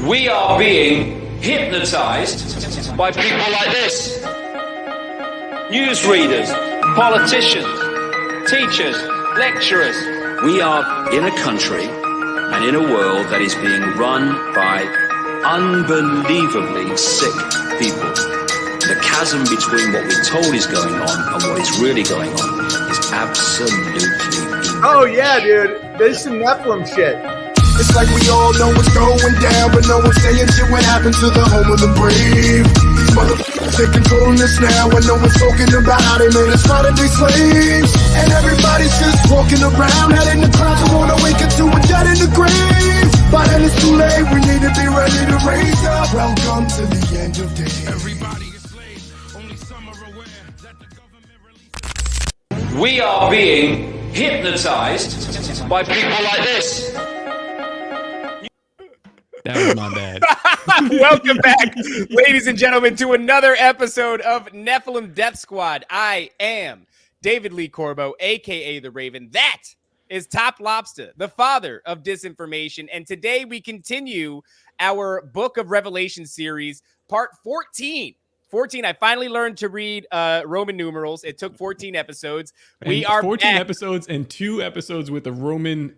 We are being hypnotized by people like this. Newsreaders, politicians, teachers, lecturers. We are in a country and in a world that is being run by unbelievably sick people. The chasm between what we're told is going on and what is really going on is absolutely enormous. Oh yeah, dude. There's some Nephilim shit. It's like we all know what's going down, but no one's saying shit what happened to the home of the brave. These motherfuckers, they controlling us now, and no one's talking about how they made us modern day slaves. And everybody's just walking around, head in the clouds, and wanna wake up to a dead in the grave. But then it's too late, we need to be ready to raise up. Welcome to the end of days. Everybody is slaves, only some are aware that the government released. We are being hypnotized by people like this. That was my bad. Welcome back, ladies and gentlemen, to another episode of Nephilim Death Squad. I am David Lee Corbo, a.k.a. The Raven. That is Top Lobsta, the father of disinformation. And today we continue our Book of Revelation series, part 14. 14. I finally learned to read Roman numerals. It took 14 episodes. We are 14 back. episodes and 2 episodes with a Roman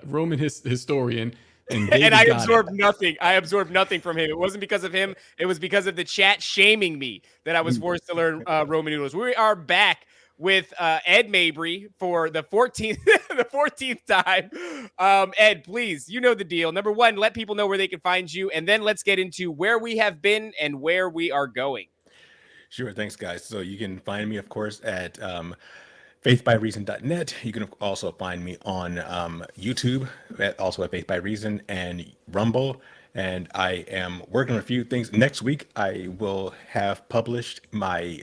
historian. And I absorbed nothing. I absorbed nothing from him. It wasn't because of him. It was because of the chat shaming me that I was forced to learn Roman numerals. We are back with Ed Mabry for the 14th the 14th time. Ed, please, you know the deal. Number one, let people know where they can find you, and then let's get into where we have been and where we are going. Sure. Thanks, guys. So you can find me, of course, at faithbyreason.net. You can also find me on YouTube, also at Faith by Reason, and Rumble. And I am working on a few things. Next week, I will have published my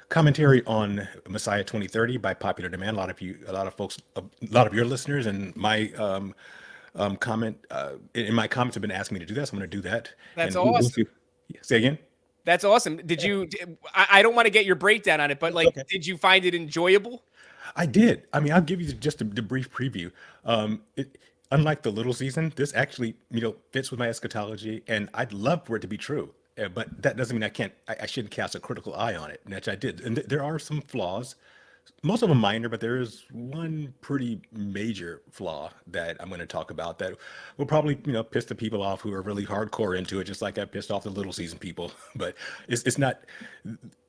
commentary on Messiah 2030 by popular demand. A lot of your listeners and my comment in my comments have been asking me to do that. So I'm going to do that. That's and awesome. Say again. That's awesome. Did you? I don't want to get your breakdown on it, but like, Okay. Did you find it enjoyable? I did. I mean, I'll give you just the brief preview. Unlike the little season, this actually, fits with my eschatology, and I'd love for it to be true. But that doesn't mean I shouldn't cast a critical eye on it, which I did. And there are some flaws, most of them minor, but there is one pretty major flaw that I'm going to talk about that will probably, piss the people off who are really hardcore into it, just like I pissed off the little season people. But it's not,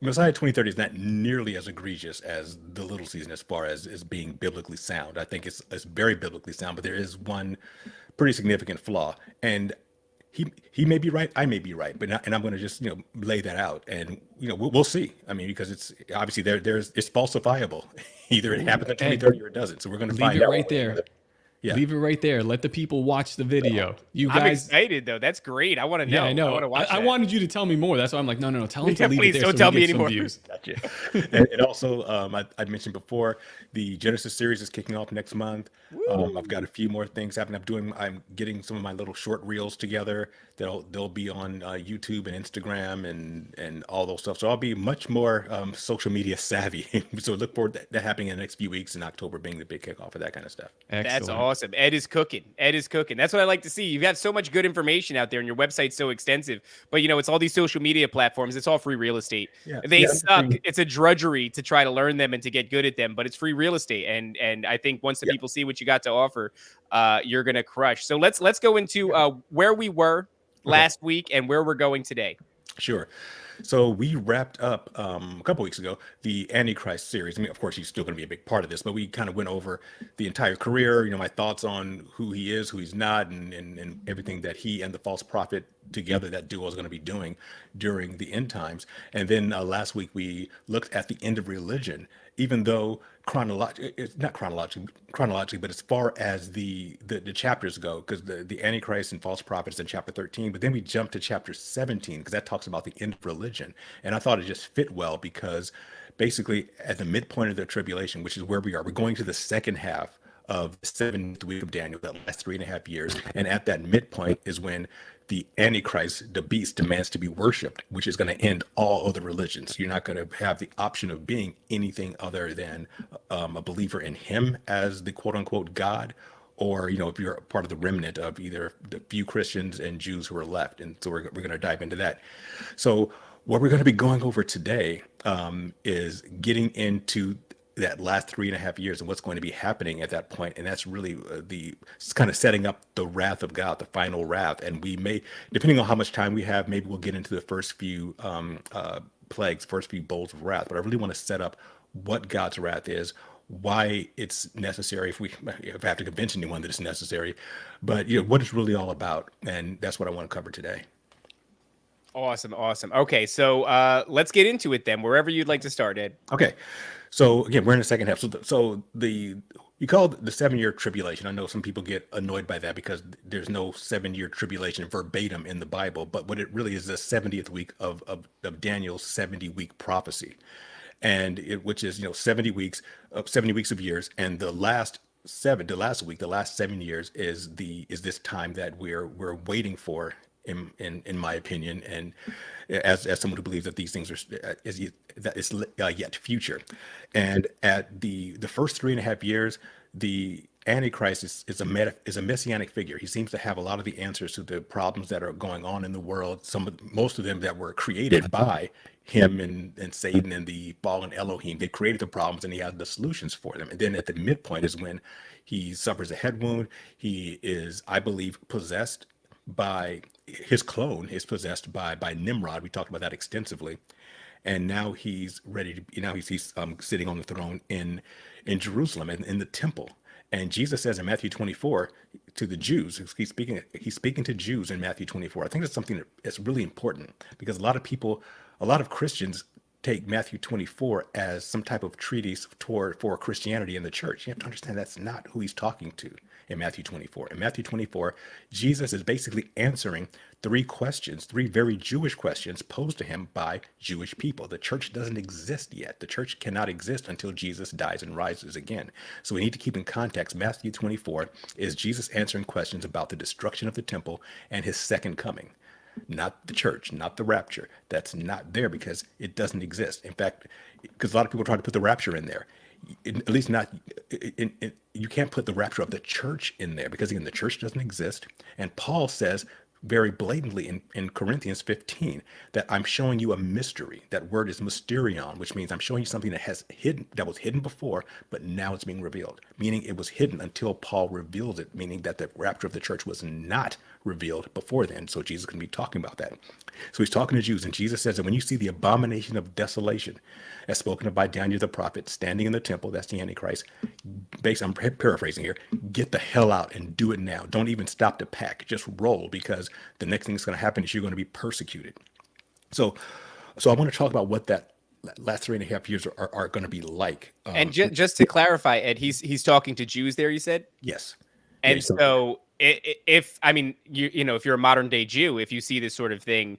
Messiah 2030 is not nearly as egregious as the little season as far as being biblically sound. I think it's very biblically sound, but there is one pretty significant flaw. And he may be right, I may be right, and I'm going to just lay that out, and we'll see. I mean, because it's obviously it's falsifiable. Either it happens in 2030 or it doesn't. So we're going to find out right there. Yeah. Leave it right there. Let the people watch the video. You I'm guys, excited though. That's great. I want to know. yeah, I know. I want to watch. I wanted you to tell me more. That's why I'm like, no. Tell him to leave please it there. don't so tell we me get some anymore. views. Gotcha. And also, I'd mentioned before, the Genesis series is kicking off next month. I've got a few more things happening. I'm getting some of my little short reels together. They'll be on YouTube and Instagram and all those stuff. So I'll be much more social media savvy. So look forward to that happening in the next few weeks, and October being the big kickoff of that kind of stuff. Excellent. That's awesome. Ed is cooking. That's what I like to see. You've got so much good information out there, and your website's so extensive. But it's all these social media platforms. It's all free real estate. They suck. It's a drudgery to try to learn them and to get good at them. But it's free real estate, and I think once the people see what you got to offer, you're gonna crush. So let's go into where we were last week and where we're going today. Sure. So we wrapped up a couple weeks ago the Antichrist series. I mean, of course, he's still going to be a big part of this, but we kind of went over the entire career, my thoughts on who he is, who he's not, and everything that he and the false prophet together, that duo, is going to be doing during the end times. And then last week we looked at the end of religion, even though it's not chronologically, but as far as the chapters go, because the Antichrist and false prophets in chapter 13, but then we jumped to chapter 17 because that talks about the end of religion. And I thought it just fit well because basically at the midpoint of the tribulation, which is where we are, we're going to the second half of the 7th week of Daniel, that last 3.5 years. And at that midpoint is when the Antichrist, the beast, demands to be worshipped, which is going to end all other religions. You're not going to have the option of being anything other than a believer in him as the quote unquote God, or if you're part of the remnant of either the few Christians and Jews who are left. And so we're going to dive into that. So what we're going to be going over today is getting into that last 3.5 years and what's going to be happening at that point. And that's really it's kind of setting up the wrath of God, the final wrath. And we may, depending on how much time we have, maybe we'll get into the first few plagues, first few bowls of wrath. But I really want to set up what God's wrath is, why it's necessary, if I have to convince anyone that it's necessary, but what it's really all about. And that's what I want to cover today. Awesome. Okay, so let's get into it then, wherever you'd like to start, Ed. Okay. So again, we're in the second half. So we call it the 7-year tribulation. I know some people get annoyed by that because there's no 7-year tribulation verbatim in the Bible, but what it really is the 70th week of Daniel's 70-week prophecy, and which is 70 weeks of years, and the last 7 years is this time that we're waiting for. In my opinion, and as someone who believes that these things are yet future, and at the first 3.5 years, the Antichrist is a messianic figure. He seems to have a lot of the answers to the problems that are going on in the world. Most of them that were created by him and Satan and the fallen Elohim. They created the problems, and he has the solutions for them. And then at the midpoint is when he suffers a head wound. He is, I believe, possessed by his clone, is possessed by Nimrod. We talked about that extensively, and now he's ready to. Now he's sitting on the throne in Jerusalem and in the temple. And Jesus says in Matthew 24 to the Jews, he's speaking to Jews in Matthew 24. I think that's something that's really important, because a lot of Christians take Matthew 24 as some type of treatise for Christianity in the church. You have to understand that's not who he's talking to in Matthew 24. In Matthew 24, Jesus is basically answering 3 very Jewish questions posed to him by Jewish people. The church doesn't exist yet. The church cannot exist until Jesus dies and rises again. So we need to keep in context, Matthew 24 is Jesus answering questions about the destruction of the temple and his second coming. Not the church, not the rapture. That's not there because it doesn't exist. In fact, because a lot of people try to put the rapture in there. At least not, you can't put the rapture of the church in there, because again, the church doesn't exist. And Paul says very blatantly in Corinthians 15 that I'm showing you a mystery. That word is mysterion, which means I'm showing you something that was hidden before, but now it's being revealed. Meaning it was hidden until Paul reveals it, meaning that the rapture of the church was not revealed before then. So Jesus can be talking about that. So he's talking to Jews, and Jesus says that when you see the abomination of desolation, as spoken of by Daniel the prophet, standing in the temple, that's the Antichrist. I'm paraphrasing here. Get the hell out and do it now. Don't even stop to pack. Just roll, because the next thing that's going to happen is you're going to be persecuted. So I want to talk about what that last 3.5 years are going to be like. And just to clarify, Ed, he's talking to Jews there, you said? Yes. And Yeah, so if you're a modern day Jew, if you see this sort of thing,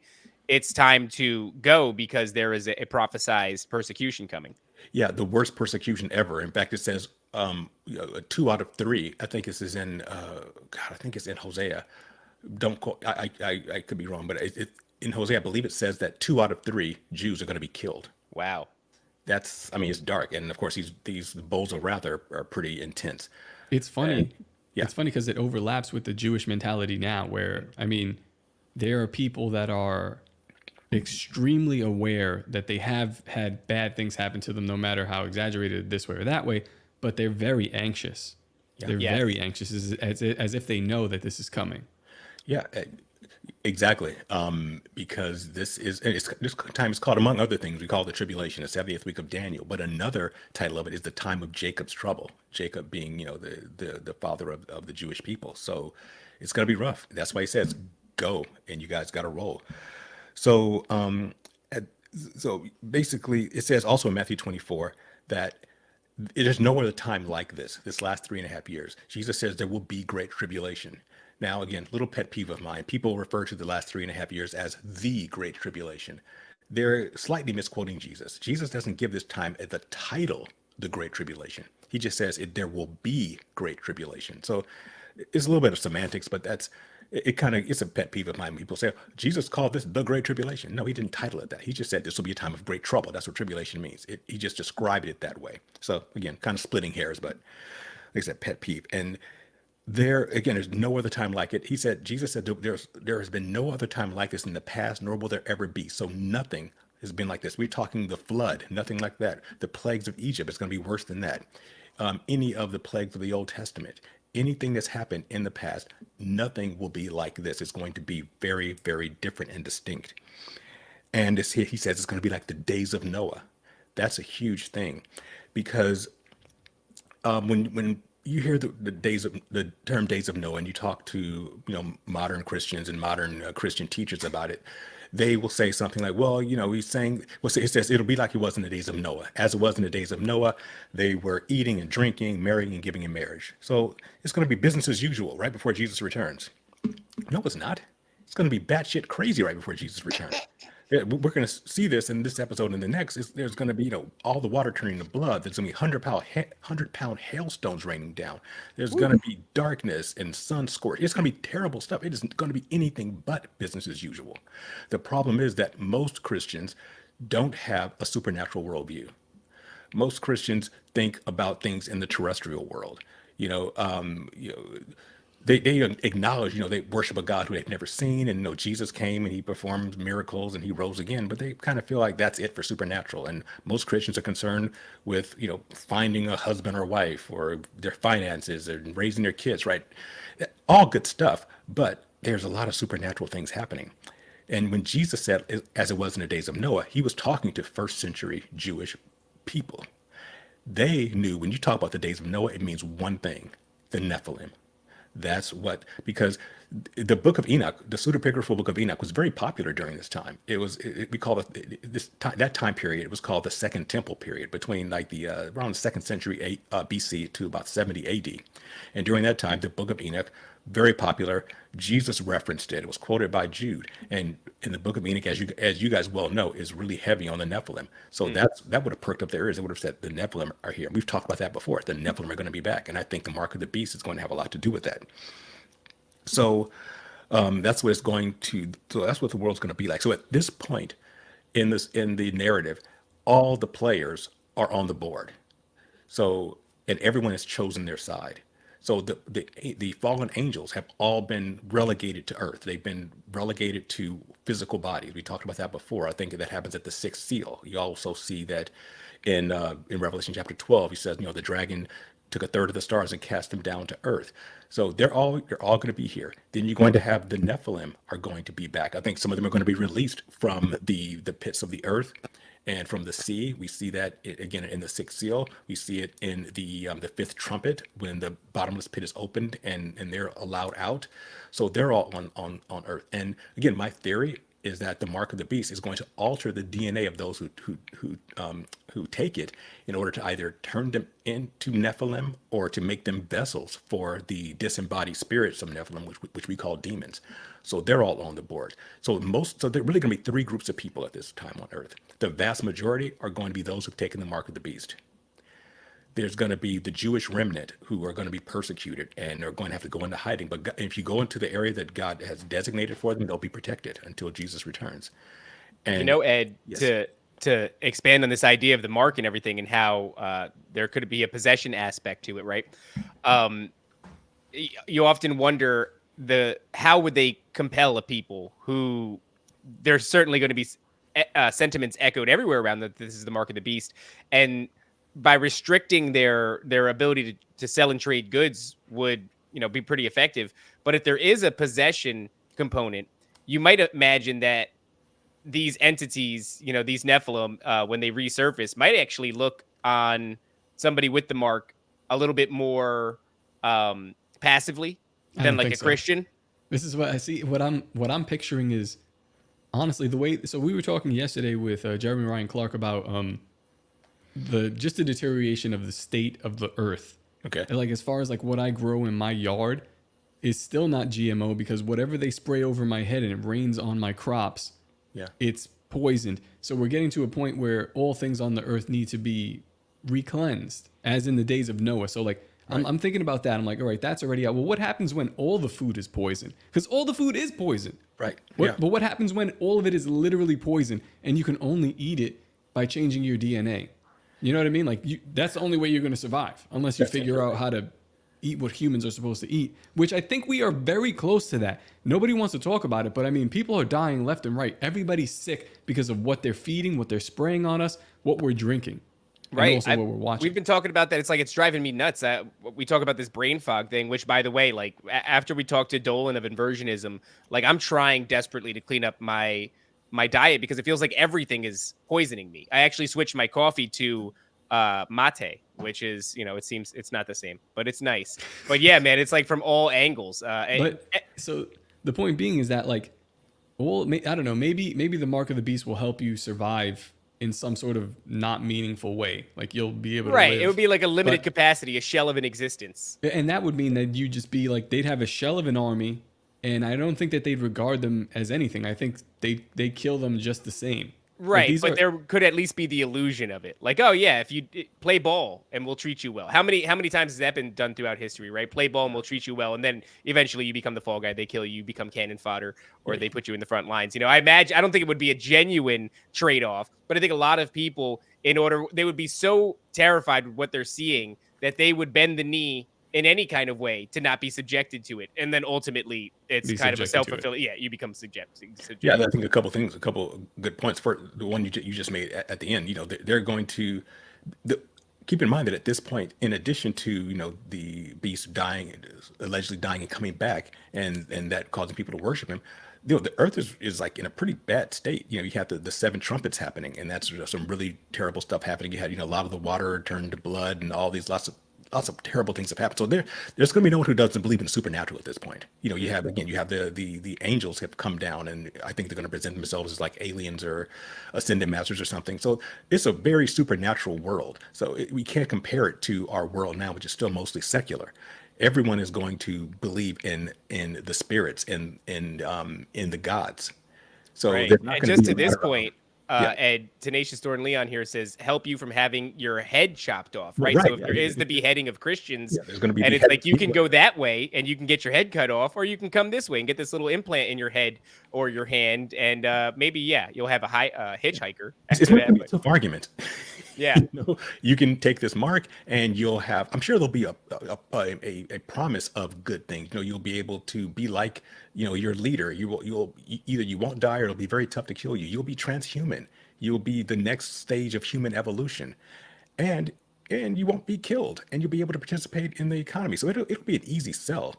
it's time to go, because there is a prophesized persecution coming. Yeah, the worst persecution ever. In fact, it says 2 out of 3. I think this is in I think it's in Hosea. Don't quote. I could be wrong, but in Hosea, I believe it says that 2 out of 3 Jews are going to be killed. Wow. It's dark, and of course these bowls of wrath are pretty intense. It's funny. Yeah. It's funny because it overlaps with the Jewish mentality now, where there are people that are extremely aware that they have had bad things happen to them, no matter how exaggerated this way or that way, but they're very anxious. Yeah. They're very anxious, as if they know that this is coming. Yeah, exactly. Because this time is called, among other things, we call it the tribulation, the 70th week of Daniel. But another title of it is the time of Jacob's trouble. Jacob being, the father of the Jewish people. So it's going to be rough. That's why he says, go, and you guys got to roll. So basically, it says also in Matthew 24 that there's no other time like this last 3.5 years. Jesus says there will be great tribulation. Now, again, little pet peeve of mine, people refer to the last 3.5 years as the great tribulation. They're slightly misquoting Jesus. Jesus doesn't give this time the title, the great tribulation. He just says there will be great tribulation. So it's a little bit of semantics, but it's a pet peeve of mine. People say, Jesus called this the Great Tribulation. No, he didn't title it that. He just said this will be a time of great trouble. That's what tribulation means. He just described it that way. So again, kind of splitting hairs, but like I said, pet peeve. And There again, there's no other time like it. Jesus said, there has been no other time like this in the past, nor will there ever be. So nothing has been like this. We're talking the flood, nothing like that. The plagues of Egypt, it's going to be worse than that. Any of the plagues of the Old Testament, anything that's happened in the past, nothing will be like this. It's going to be very, very different and distinct. And he says it's going to be like the days of Noah. That's a huge thing, because when you hear the term days of Noah, and you talk to modern Christians and modern Christian teachers about it, they will say something like, well, he's saying, well, it says it'll be like it was in the days of Noah. As it was in the days of Noah, they were eating and drinking, marrying and giving in marriage. So it's going to be business as usual right before Jesus returns. No, it's not. It's going to be batshit crazy right before Jesus returns. We're going to see this in this episode and the next. There's going to be, all the water turning to blood. There's going to be 100-pound hailstones raining down. There's going to be darkness and sun scorch. It's going to be terrible stuff. It isn't going to be anything but business as usual. The problem is that most Christians don't have a supernatural worldview. Most Christians think about things in the terrestrial world. They acknowledge, they worship a God who they've never seen, and Jesus came and he performed miracles and he rose again, but they kind of feel like that's it for supernatural. And most Christians are concerned with, finding a husband or wife, or their finances and raising their kids, right? All good stuff, but there's a lot of supernatural things happening. And when Jesus said, as it was in the days of Noah, he was talking to first century Jewish people. They knew when you talk about the days of Noah, it means one thing: the Nephilim. That's what, because the book of Enoch, the pseudepigraphal book of Enoch, was very popular during this time. We call it that time period. It was called the Second Temple period, between around the second century BC to about 70 AD. And during that time, the book of Enoch, very popular. Jesus referenced it. It was quoted by Jude. And in the book of Enoch, as you guys well know, is really heavy on the Nephilim. So that would have perked up their ears. It would have said the Nephilim are here. We've talked about that before. The Nephilim are going to be back. And I think the mark of the beast is going to have a lot to do with that. So that's what it's going to. So that's what the world's going to be like. So at this point in the narrative, all the players are on the board. So, and everyone has chosen their side. So the fallen angels have all been relegated to earth. They've been relegated to physical bodies. We talked about that before. I think that happens at the sixth seal. You also see that in Revelation chapter 12. He says, the dragon took a third of the stars and cast them down to earth. So they're all going to be here. Then you're going to have the Nephilim are going to be back. I think some of them are going to be released from the pits of the earth and from the sea. We see that again in the sixth seal. We see it in the fifth trumpet, when the bottomless pit is opened and they're allowed out. So they're all on earth. And again, my theory is that the mark of the beast is going to alter the DNA of those who take it, in order to either turn them into Nephilim or to make them vessels for the disembodied spirits of Nephilim, which we call demons. So they're all on the board. So there are really going to be three groups of people at this time on earth. The vast majority are going to be those who've taken the mark of the beast. There's going to be the Jewish remnant who are going to be persecuted and are going to have to go into hiding. But if you go into the area that God has designated for them, they'll be protected until Jesus returns. And Ed, yes. to expand on this idea of the mark and everything, and how there could be a possession aspect to it, right? You often wonder how would they compel a people who there's certainly going to be sentiments echoed everywhere around that this is the mark of the beast, and by restricting their ability to sell and trade goods would be pretty effective. But if there is a possession component, you might imagine that these entities, these Nephilim, when they resurface, might actually look on somebody with the mark a little bit more passively than like a Christian. This is what I see. What I'm picturing is, honestly, the way. So we were talking yesterday with Jeremy Ryan Clark about the deterioration of the state of the earth. Okay. And as far as what I grow in my yard is still not GMO, because whatever they spray over my head and it rains on my crops, it's poisoned. So we're getting to a point where all things on the earth need to be re-cleansed, as in the days of Noah. So I'm thinking about that. I'm like, all right, that's already out. Well, what happens when all the food is poison? Because all the food is poison. Right. But what happens when all of it is literally poison and you can only eat it by changing your DNA? You know what I mean? That's the only way you're going to survive, unless you figure out how to eat what humans are supposed to eat, which I think we are very close to that. Nobody wants to talk about it, but I mean, people are dying left and right. Everybody's sick because of what they're feeding, what they're spraying on us, what we're drinking. Right. Also what we're watching. We've been talking about that. It's driving me nuts. We talk about this brain fog thing, which, by the way, like after we talked to Dolan of inversionism, like I'm trying desperately to clean up my diet because it feels like everything is poisoning me. I actually switched my coffee to mate, which is, it seems it's not the same, but it's nice. But yeah, man, it's like from all angles. So the point being is that like, well, I don't know, maybe the mark of the beast will help you survive in some sort of not meaningful way. Like you'll be able to live. It would be like a limited capacity, a shell of an existence. And that would mean that you just be like, they'd have a shell of an army, and I don't think that they'd regard them as anything. I think they kill them just the same. Right, like but there could at least be the illusion of it. Like, oh yeah, if you play ball and we'll treat you well. How many times has that been done throughout history, right? Play ball and we'll treat you well, and then eventually you become the fall guy. They kill you, you become cannon fodder, or they put you in the front lines. I don't think it would be a genuine trade-off, but I think a lot of people, they would be so terrified with what they're seeing that they would bend the knee in any kind of way to not be subjected to it. And then ultimately it's kind of a self-fulfilling. Yeah, you become subjected. Yeah, I think a couple good points. For the one you just made at the end, they're going to keep in mind that at this point, in addition to, the beast allegedly dying and coming back and that causing people to worship him, the earth is like in a pretty bad state. You have the seven trumpets happening, and that's some really terrible stuff happening. You had, a lot of the water turned to blood and all these lots of terrible things have happened. So there's going to be no one who doesn't believe in supernatural at this point. You have the angels have come down, and I think they're going to present themselves as like aliens or ascended masters or something. So it's a very supernatural world. So we can't compare it to our world now, which is still mostly secular. Everyone is going to believe in the spirits and in the gods. So right. And just to this point, Ed, Tenacious Thorn Leon here says, help you from having your head chopped off, right? So if there is the beheading of Christians, there's going to be, and it's like you can go that way and you can get your head cut off, or you can come this way and get this little implant in your head or your hand, and maybe you'll have a hitchhiker. It's a tough argument. Yeah, you can take this mark, and you'll have. I'm sure there'll be a promise of good things. You'll be able to be like your leader. You'll either you won't die, or it'll be very tough to kill you. You'll be transhuman. You'll be the next stage of human evolution, and you won't be killed, and you'll be able to participate in the economy. So it'll be an easy sell,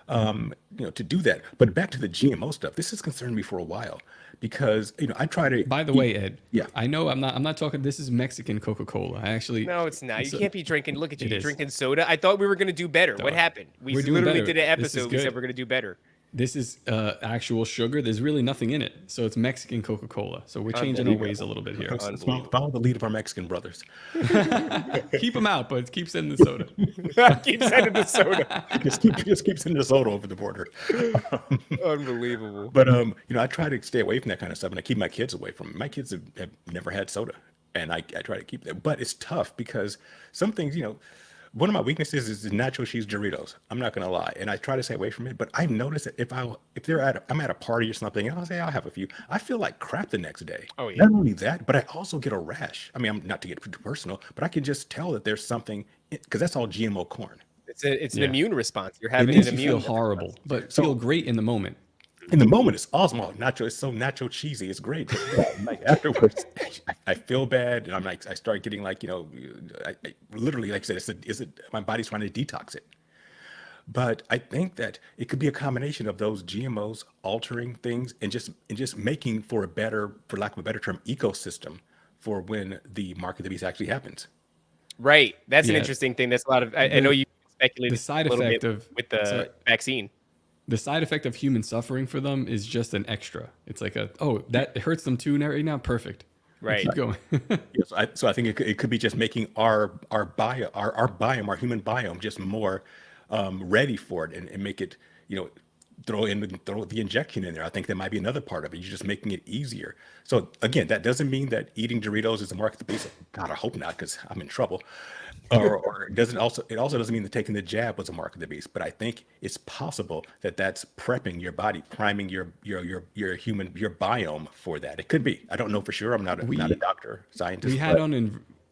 to do that. But back to the GMO stuff. This has concerned me for a while. Because I try to. By the way, Ed. Yeah. I know I'm not talking. This is Mexican Coca-Cola. No, it's not. You can't be drinking. Look at you. You're drinking soda. I thought we were going to do better. What happened? We literally did an episode. We said we're going to do better. This is actual sugar. There's really nothing in it. So it's Mexican Coca-Cola. So we're changing our ways a little bit here. Follow the lead of our Mexican brothers. Keep them out, but keep sending the soda. Keep sending the soda. just keep sending the soda over the border. Unbelievable. But I try to stay away from that kind of stuff, and I keep my kids away from it. My kids have never had soda, and I try to keep that. But it's tough because some things, one of my weaknesses is the nacho cheese Doritos. I'm not gonna lie, and I try to stay away from it. But I've noticed that if I'm at a party or something, and I'll have a few, I feel like crap the next day. Oh yeah. Not only that, but I also get a rash. I mean, I'm not to get too personal, but I can just tell that there's something because that's all GMO corn. It's an immune response. You're having an immune. Feel horrible, but feel great in the moment. In the moment, it's awesome. Oh, nacho, it's so nacho cheesy. It's great. Like afterwards, I feel bad, and I start getting like, I literally, like I said, is it my body's trying to detox it? But I think that it could be a combination of those GMOs altering things and just making for a better, for lack of a better term, ecosystem for when the mark of the beast actually happens. Right. That's an interesting thing. That's a lot of. I know you speculated the side effect with the vaccine. The side effect of human suffering for them is just an extra. It's like that hurts them too right now. Perfect. Right. Keep going. So I think it could be just making our biome, our human biome, just more ready for it, and make it, throw the injection in there. I think that might be another part of it. You're just making it easier. So again, that doesn't mean that eating Doritos is a mark of the beast. God, I hope not, because I'm in trouble. Or it also doesn't mean that taking the jab was a mark of the beast. But I think it's possible that that's prepping your body, priming your biome for that. It could be. I don't know for sure. I'm not a doctor, scientist.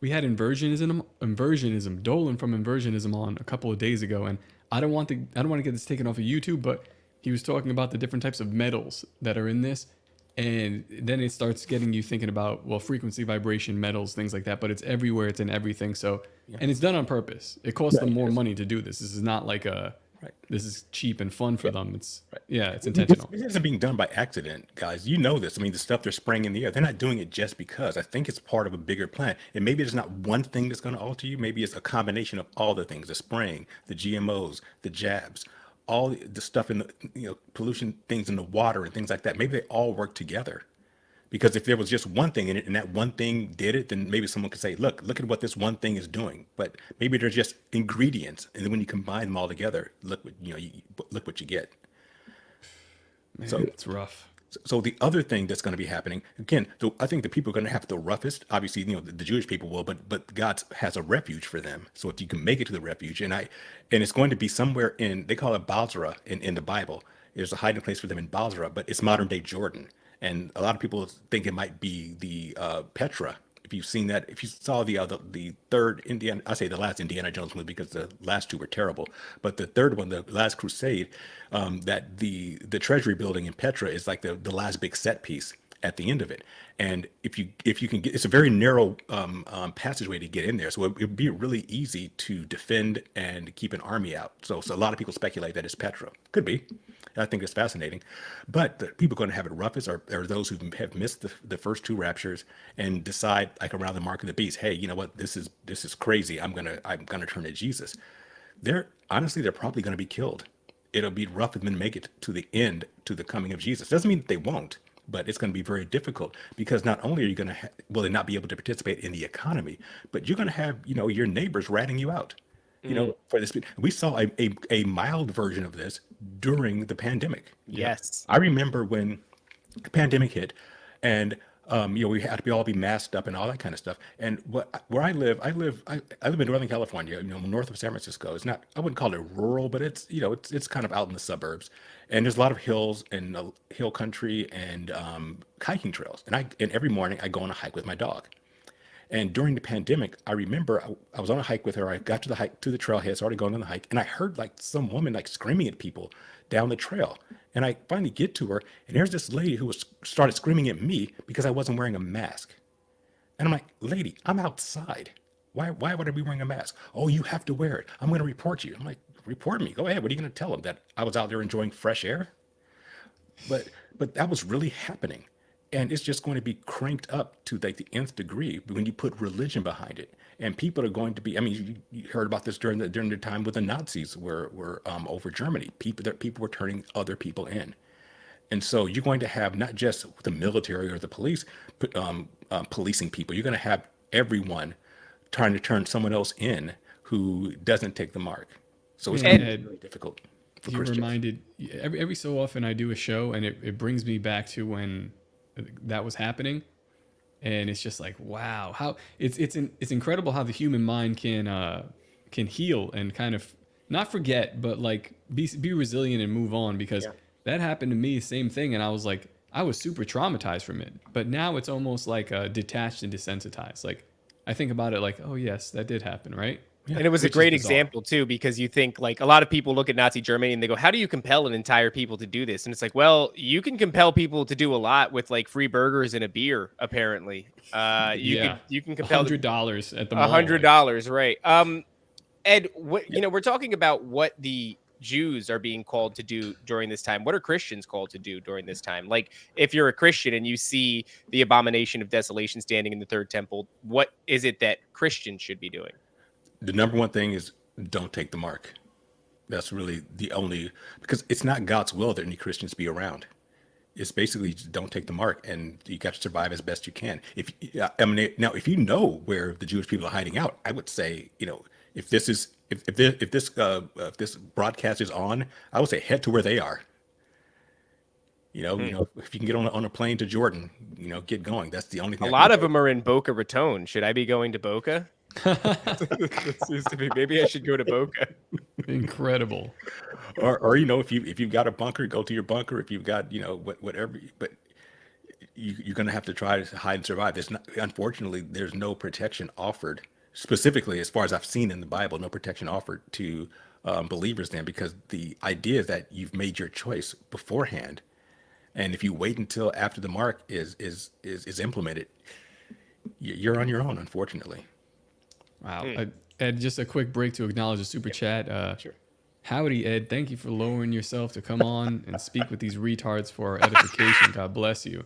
we had inversionism, Dolan from inversionism on a couple of days ago, and I don't want to get this taken off of YouTube, but he was talking about the different types of metals that are in this, and then it starts getting you thinking about, well, frequency, vibration, metals, things like that, but it's everywhere, it's in everything. So, and it's done on purpose. It costs them more money to do this. This is not like this is cheap and fun for them. It's it's intentional. This isn't being done by accident, guys. You know this. I mean, the stuff they're spraying in the air, they're not doing it just because. I think it's part of a bigger plan. And maybe there's not one thing that's going to alter you. Maybe it's a combination of all the things: the spraying, the GMOs, the jabs, all the stuff in the pollution things in the water and things like that. Maybe they all work together. Because if there was just one thing in it and that one thing did it, then maybe someone could say, look at what this one thing is doing. But maybe they're just ingredients. And then when you combine them all together, look what you get. Man, So it's rough. so the other thing that's going to be happening, again, I think the people are going to have the roughest, obviously, the Jewish people will, but God has a refuge for them. So if you can make it to the refuge, and it's going to be somewhere they call it Basra in the Bible. There's a hiding place for them in Basra, but it's modern day Jordan. And a lot of people think it might be the Petra. If you've seen that, if you saw the third Indiana, I say the last Indiana Jones movie because the last two were terrible, but the third one, the Last Crusade, that the treasury building in Petra is like the last big set piece at the end of it. And if you can get, it's a very narrow passageway to get in there, so it'd be really easy to defend and keep an army out. So a lot of people speculate that it's Petra. Could be. I think it's fascinating, but the people going to have it roughest are those who have missed the first two raptures and decide, like around the mark of the beast, hey, you know what, this is crazy. I'm gonna turn to Jesus. They're probably going to be killed. It'll be rough for them to make it to the end, to the coming of Jesus. Doesn't mean that they won't, but it's going to be very difficult because not only are you going to will they not be able to participate in the economy, but you're going to have your neighbors ratting you out. For this, we saw a mild version of this during the pandemic. Yes. I remember when the pandemic hit, and we had to all be masked up and all that kind of stuff. And where I live in Northern California, north of San Francisco. It's not, I wouldn't call it rural, but it's it's kind of out in the suburbs. And there's a lot of hills and hill country and hiking trails. And every morning I go on a hike with my dog. And during the pandemic, I remember I was on a hike with her. I got to the trailhead, started going on the hike, and I heard like some woman like screaming at people down the trail. And I finally get to her, and there's this lady who started screaming at me because I wasn't wearing a mask. And I'm like, lady, I'm outside. Why would I be wearing a mask? Oh, you have to wear it. I'm going to report you. I'm like, report me. Go ahead. What are you going to tell them? That I was out there enjoying fresh air? But that was really happening. And it's just going to be cranked up to like the nth degree when you put religion behind it. And people are going to be, I mean, you heard about this during the time when the Nazis were over Germany. People were turning other people in. And so you're going to have not just the military or the police policing people. You're going to have everyone trying to turn someone else in who doesn't take the mark. So it's going to be really difficult for Christians. Reminded, every so often I do a show and it brings me back to when that was happening, and it's just like, wow, how it's incredible how the human mind can heal and kind of not forget, but like be resilient and move on, because that happened to me, same thing, and I was super traumatized from it, but now it's almost like detached and desensitized. Like I think about it like, oh yes, that did happen, right? Yeah. And it was a great example too, because you think like a lot of people look at Nazi Germany and they go, how do you compel an entire people to do this? And it's like, well, you can compel people to do a lot with like free burgers and a beer, apparently. You can compel $100 at the mall. $100, right? Ed, we're talking about what the Jews are being called to do during this time. What are Christians called to do during this time? Like if you're a Christian and you see the abomination of desolation standing in the third temple, what is it that Christians should be doing? The number one thing is don't take the mark. That's really the only, because it's not God's will that any Christians be around. It's basically just don't take the mark, and you got to survive as best you can. If you know where the Jewish people are hiding out, I would say, if this broadcast is on, I would say head to where they are. If you can get on a plane to Jordan, get going. That's the only thing. A lot of them are in Boca Raton. Should I be going to Boca? It seems to be. Maybe I should go to Boca. Incredible. Or if you've got a bunker, go to your bunker. If you've got whatever, but you're going to have to try to hide and survive. Unfortunately, there's no protection offered, specifically as far as I've seen in the Bible, no protection offered to believers then, because the idea is that you've made your choice beforehand, and if you wait until after the mark is implemented, you're on your own, unfortunately. Wow. Ed, just a quick break to acknowledge a super chat. Sure. Howdy, Ed. Thank you for lowering yourself to come on and speak with these retards for our edification. God bless you.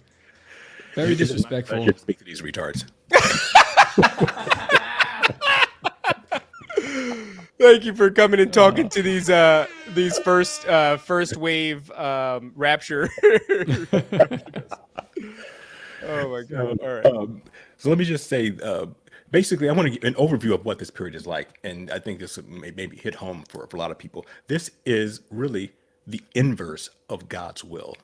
Very disrespectful. I should speak to these retards. Thank you for coming and talking to these first wave rapture. Oh my God! All right. So let me just say, basically, I want to give an overview of what this period is like, and I think this may maybe hit home for a lot of people. This is really the inverse of God's will.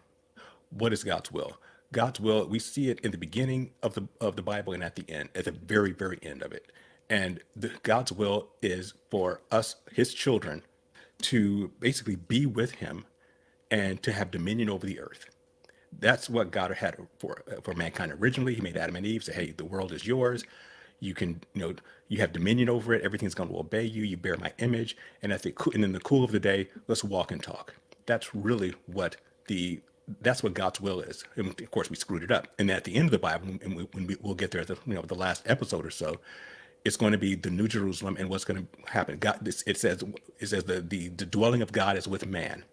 What is God's will? God's will, we see it in the beginning of the Bible and at the end, at the very, very end of it. And God's will is for us, his children, to basically be with him and to have dominion over the earth. That's what God had for mankind originally. He made Adam and Eve say, hey, the world is yours. You can, you have dominion over it. Everything's going to obey you. You bear my image. And and in the cool of the day, let's walk and talk. That's really that's what God's will is. And of course, we screwed it up. And at the end of the Bible, and we'll get there at the last episode or so, it's going to be the New Jerusalem and what's going to happen. God, it says the dwelling of God is with man,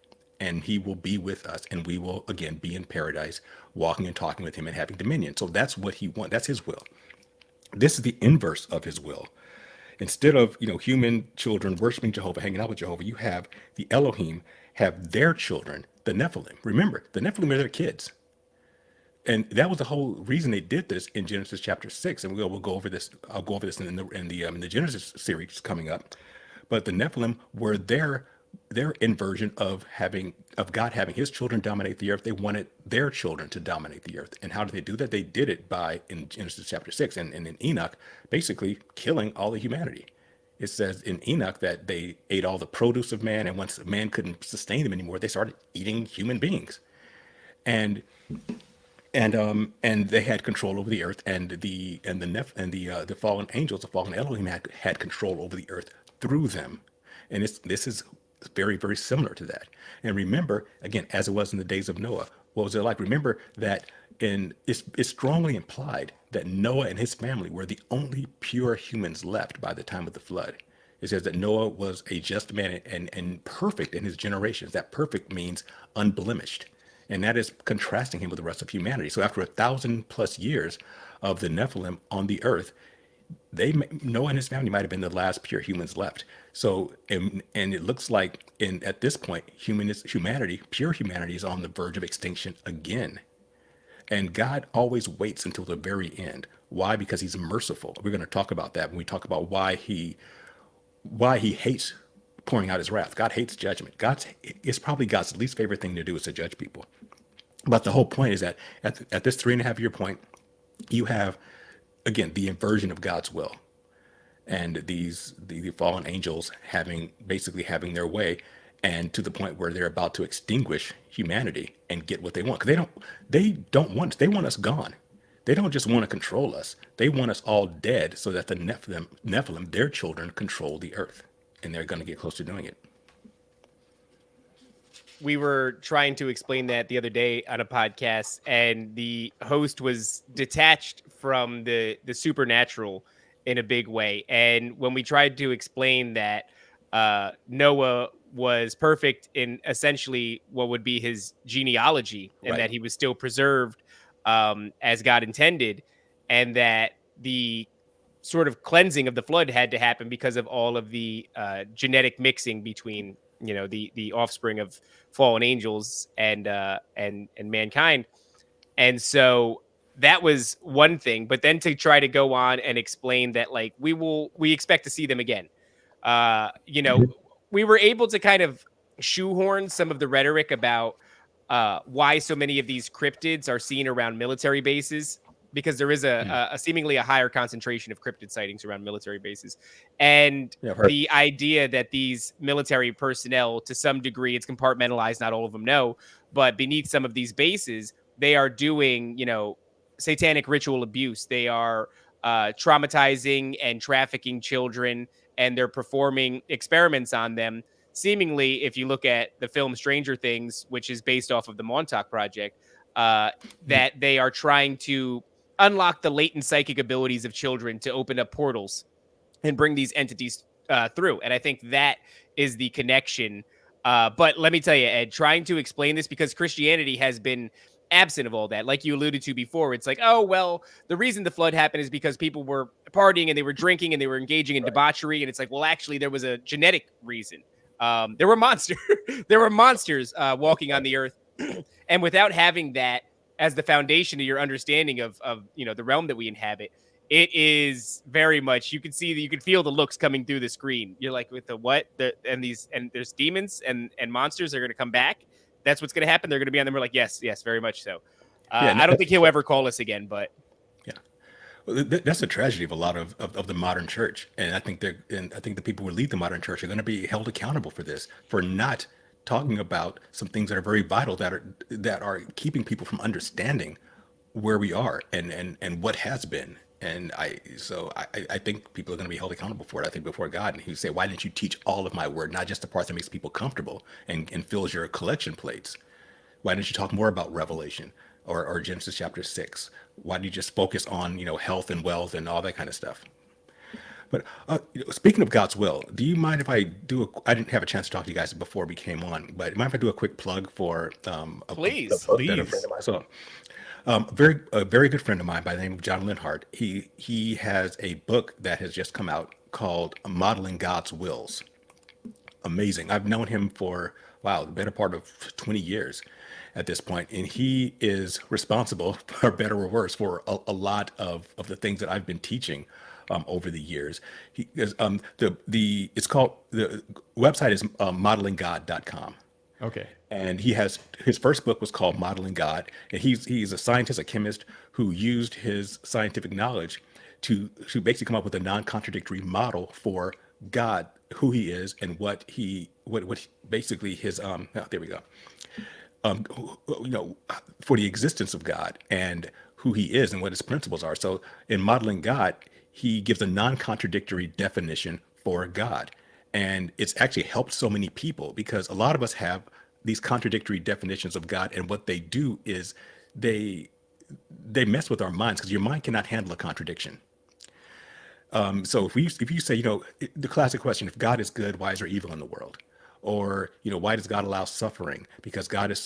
and he will be with us, and we will again be in paradise, walking and talking with him and having dominion. So that's what he wants. That's his will. This is the inverse of his will. Instead of human children worshiping Jehovah, hanging out with Jehovah, you have the Elohim have their children, the Nephilim. Remember, the Nephilim are their kids. And that was the whole reason they did this in Genesis chapter 6. And we'll go over this. I'll go over this in the Genesis series coming up. But the Nephilim were their inversion of God having his children dominate the earth. They wanted their children to dominate the earth. And how did they do that? They did it in Genesis chapter 6 and in Enoch, basically killing all the humanity. It says in Enoch that they ate all the produce of man, and once man couldn't sustain them anymore, they started eating human beings. And they had control over the earth, and the fallen angels, the fallen Elohim had control over the earth through them. And this is very, very similar to that. And remember, again, as it was in the days of Noah, what was it like? Remember that it's strongly implied that Noah and his family were the only pure humans left by the time of the flood. It says that Noah was a just man and perfect in his generations. That perfect means unblemished. And that is contrasting him with the rest of humanity. So after 1,000+ years of the Nephilim on the earth, Noah and his family might have been the last pure humans left. So, and it looks like at this point, pure humanity is on the verge of extinction again. And God always waits until the very end. Why? Because he's merciful. We're going to talk about that when we talk about why he hates pouring out his wrath. God hates judgment. It's probably God's least favorite thing to do is to judge people. But the whole point is that at this 3.5 year point, you have, again, the inversion of God's will, and the fallen angels basically having their way, and to the point where they're about to extinguish humanity and get what they want. Because they want us gone. They don't just want to control us. They want us all dead so that the Nephilim, their children, control the earth, and they're going to get close to doing it. We were trying to explain that the other day on a podcast, and the host was detached from the supernatural in a big way. And when we tried to explain that Noah was perfect in essentially what would be his genealogy, and Right. that he was still preserved as God intended, and that the sort of cleansing of the flood had to happen because of all of the genetic mixing between the offspring of fallen angels and mankind. And so that was one thing. But then to try to go on and explain that, like, we expect to see them again. We were able to kind of shoehorn some of the rhetoric about why so many of these cryptids are seen around military bases, because there is a seemingly a higher concentration of cryptid sightings around military bases. And the idea that these military personnel, to some degree, it's compartmentalized, not all of them know, but beneath some of these bases, they are doing, satanic ritual abuse. They are traumatizing and trafficking children, and they're performing experiments on them. Seemingly, if you look at the film Stranger Things, which is based off of the Montauk Project, that they are trying to unlock the latent psychic abilities of children to open up portals and bring these entities through. And I think that is the connection. But let me tell you, Ed, trying to explain this, because Christianity has been absent of all that. Like you alluded to before, it's like, oh, well, the reason the flood happened is because people were partying and they were drinking and they were engaging in debauchery. And it's like, well, actually, there was a genetic reason. There were there were monsters walking on the earth. And without having that as the foundation of your understanding of the realm that we inhabit, it is very much, you can feel the looks coming through the screen. You're like, with the what? And there's demons and monsters are going to come back. That's what's going to happen. They're going to be on them. We're like, yes, very much so. I don't think he'll ever call us again, but yeah, well, that's a tragedy of a lot of the modern church. And I think the people who lead the modern church are going to be held accountable for this, for not talking about some things that are very vital, that are keeping people from understanding where we are and what has been. And I think people are going to be held accountable for it, I think, before God. And he would say, why didn't you teach all of my word, not just the part that makes people comfortable and fills your collection plates? Why didn't you talk more about Revelation or Genesis chapter 6? Why do you just focus on, health and wealth and all that kind of stuff? But speaking of God's will, do you mind if I I didn't have a chance to talk to you guys before we came on, but mind if I do a quick plug for please. a friend of mine? So, a very good friend of mine by the name of John Linhart. He has a book that has just come out called Modeling God's Wills. Amazing. I've known him for, the better part of 20 years at this point, and he is responsible, for better or worse, for a lot of the things that I've been teaching over the years. He is it's called, the website is modelinggod.com. Okay. And his first book was called Modeling God, and he's a scientist, a chemist who used his scientific knowledge to basically come up with a non-contradictory model for God, who he is, and what basically his there we go, for the existence of God and who he is and what his principles are. So in Modeling God, he gives a non-contradictory definition for God. And it's actually helped so many people, because a lot of us have these contradictory definitions of God. And what they do is they mess with our minds, because your mind cannot handle a contradiction. So if you say, the classic question, if God is good, why is there evil in the world? Or, why does God allow suffering? Because God is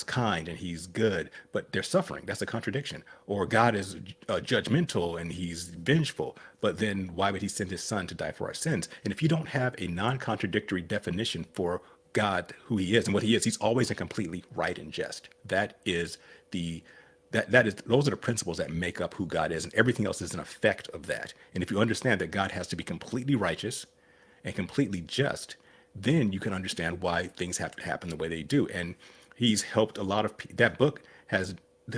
kind and he's good, but there's suffering. That's a contradiction. Or God is judgmental and he's vengeful, but then why would he send his son to die for our sins? And if you don't have a non-contradictory definition for God, who he is and what he is, he's always and completely right and just. Those are the principles that make up who God is, and everything else is an effect of that. And if you understand that God has to be completely righteous and completely just, then you can understand why things have to happen the way they do. And he's helped a lot of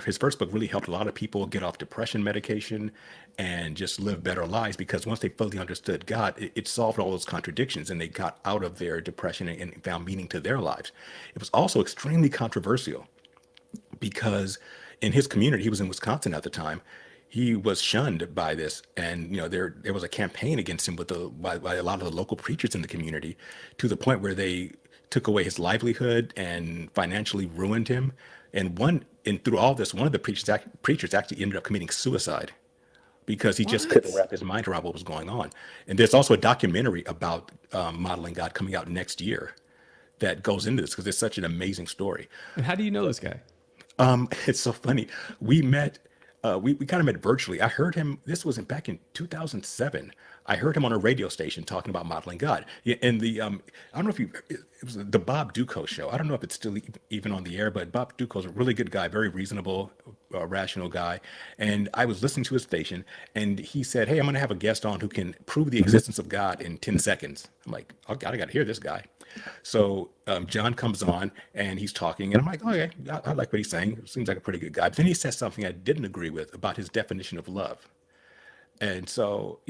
his first book really helped a lot of people get off depression medication and just live better lives, because once they fully understood God, it solved all those contradictions, and they got out of their depression and found meaning to their lives. It was also extremely controversial, because in his community, he was in Wisconsin at the time, he was shunned by this, and there was a campaign against him by a lot of the local preachers in the community, to the point where they took away his livelihood and financially ruined him. And through all this, one of the preachers actually ended up committing suicide, because he just couldn't wrap his mind around what was going on. And there's also a documentary about Modeling God coming out next year that goes into this, because it's such an amazing story. And how do you know this guy? It's so funny. We met. We kind of met virtually. I heard him, this was back in 2007. I heard him on a radio station talking about Modeling God. And I don't know if it was the Bob Duco show. I don't know if it's still even on the air, but Bob Duco's a really good guy, very reasonable, rational guy. And I was listening to his station, and he said, hey, I'm going to have a guest on who can prove the existence of God in 10 seconds. I'm like, oh God, I got to hear this guy. So John comes on and he's talking, and I'm like, okay, I like what he's saying. Seems like a pretty good guy. But then he says something I didn't agree with about his definition of love. And so,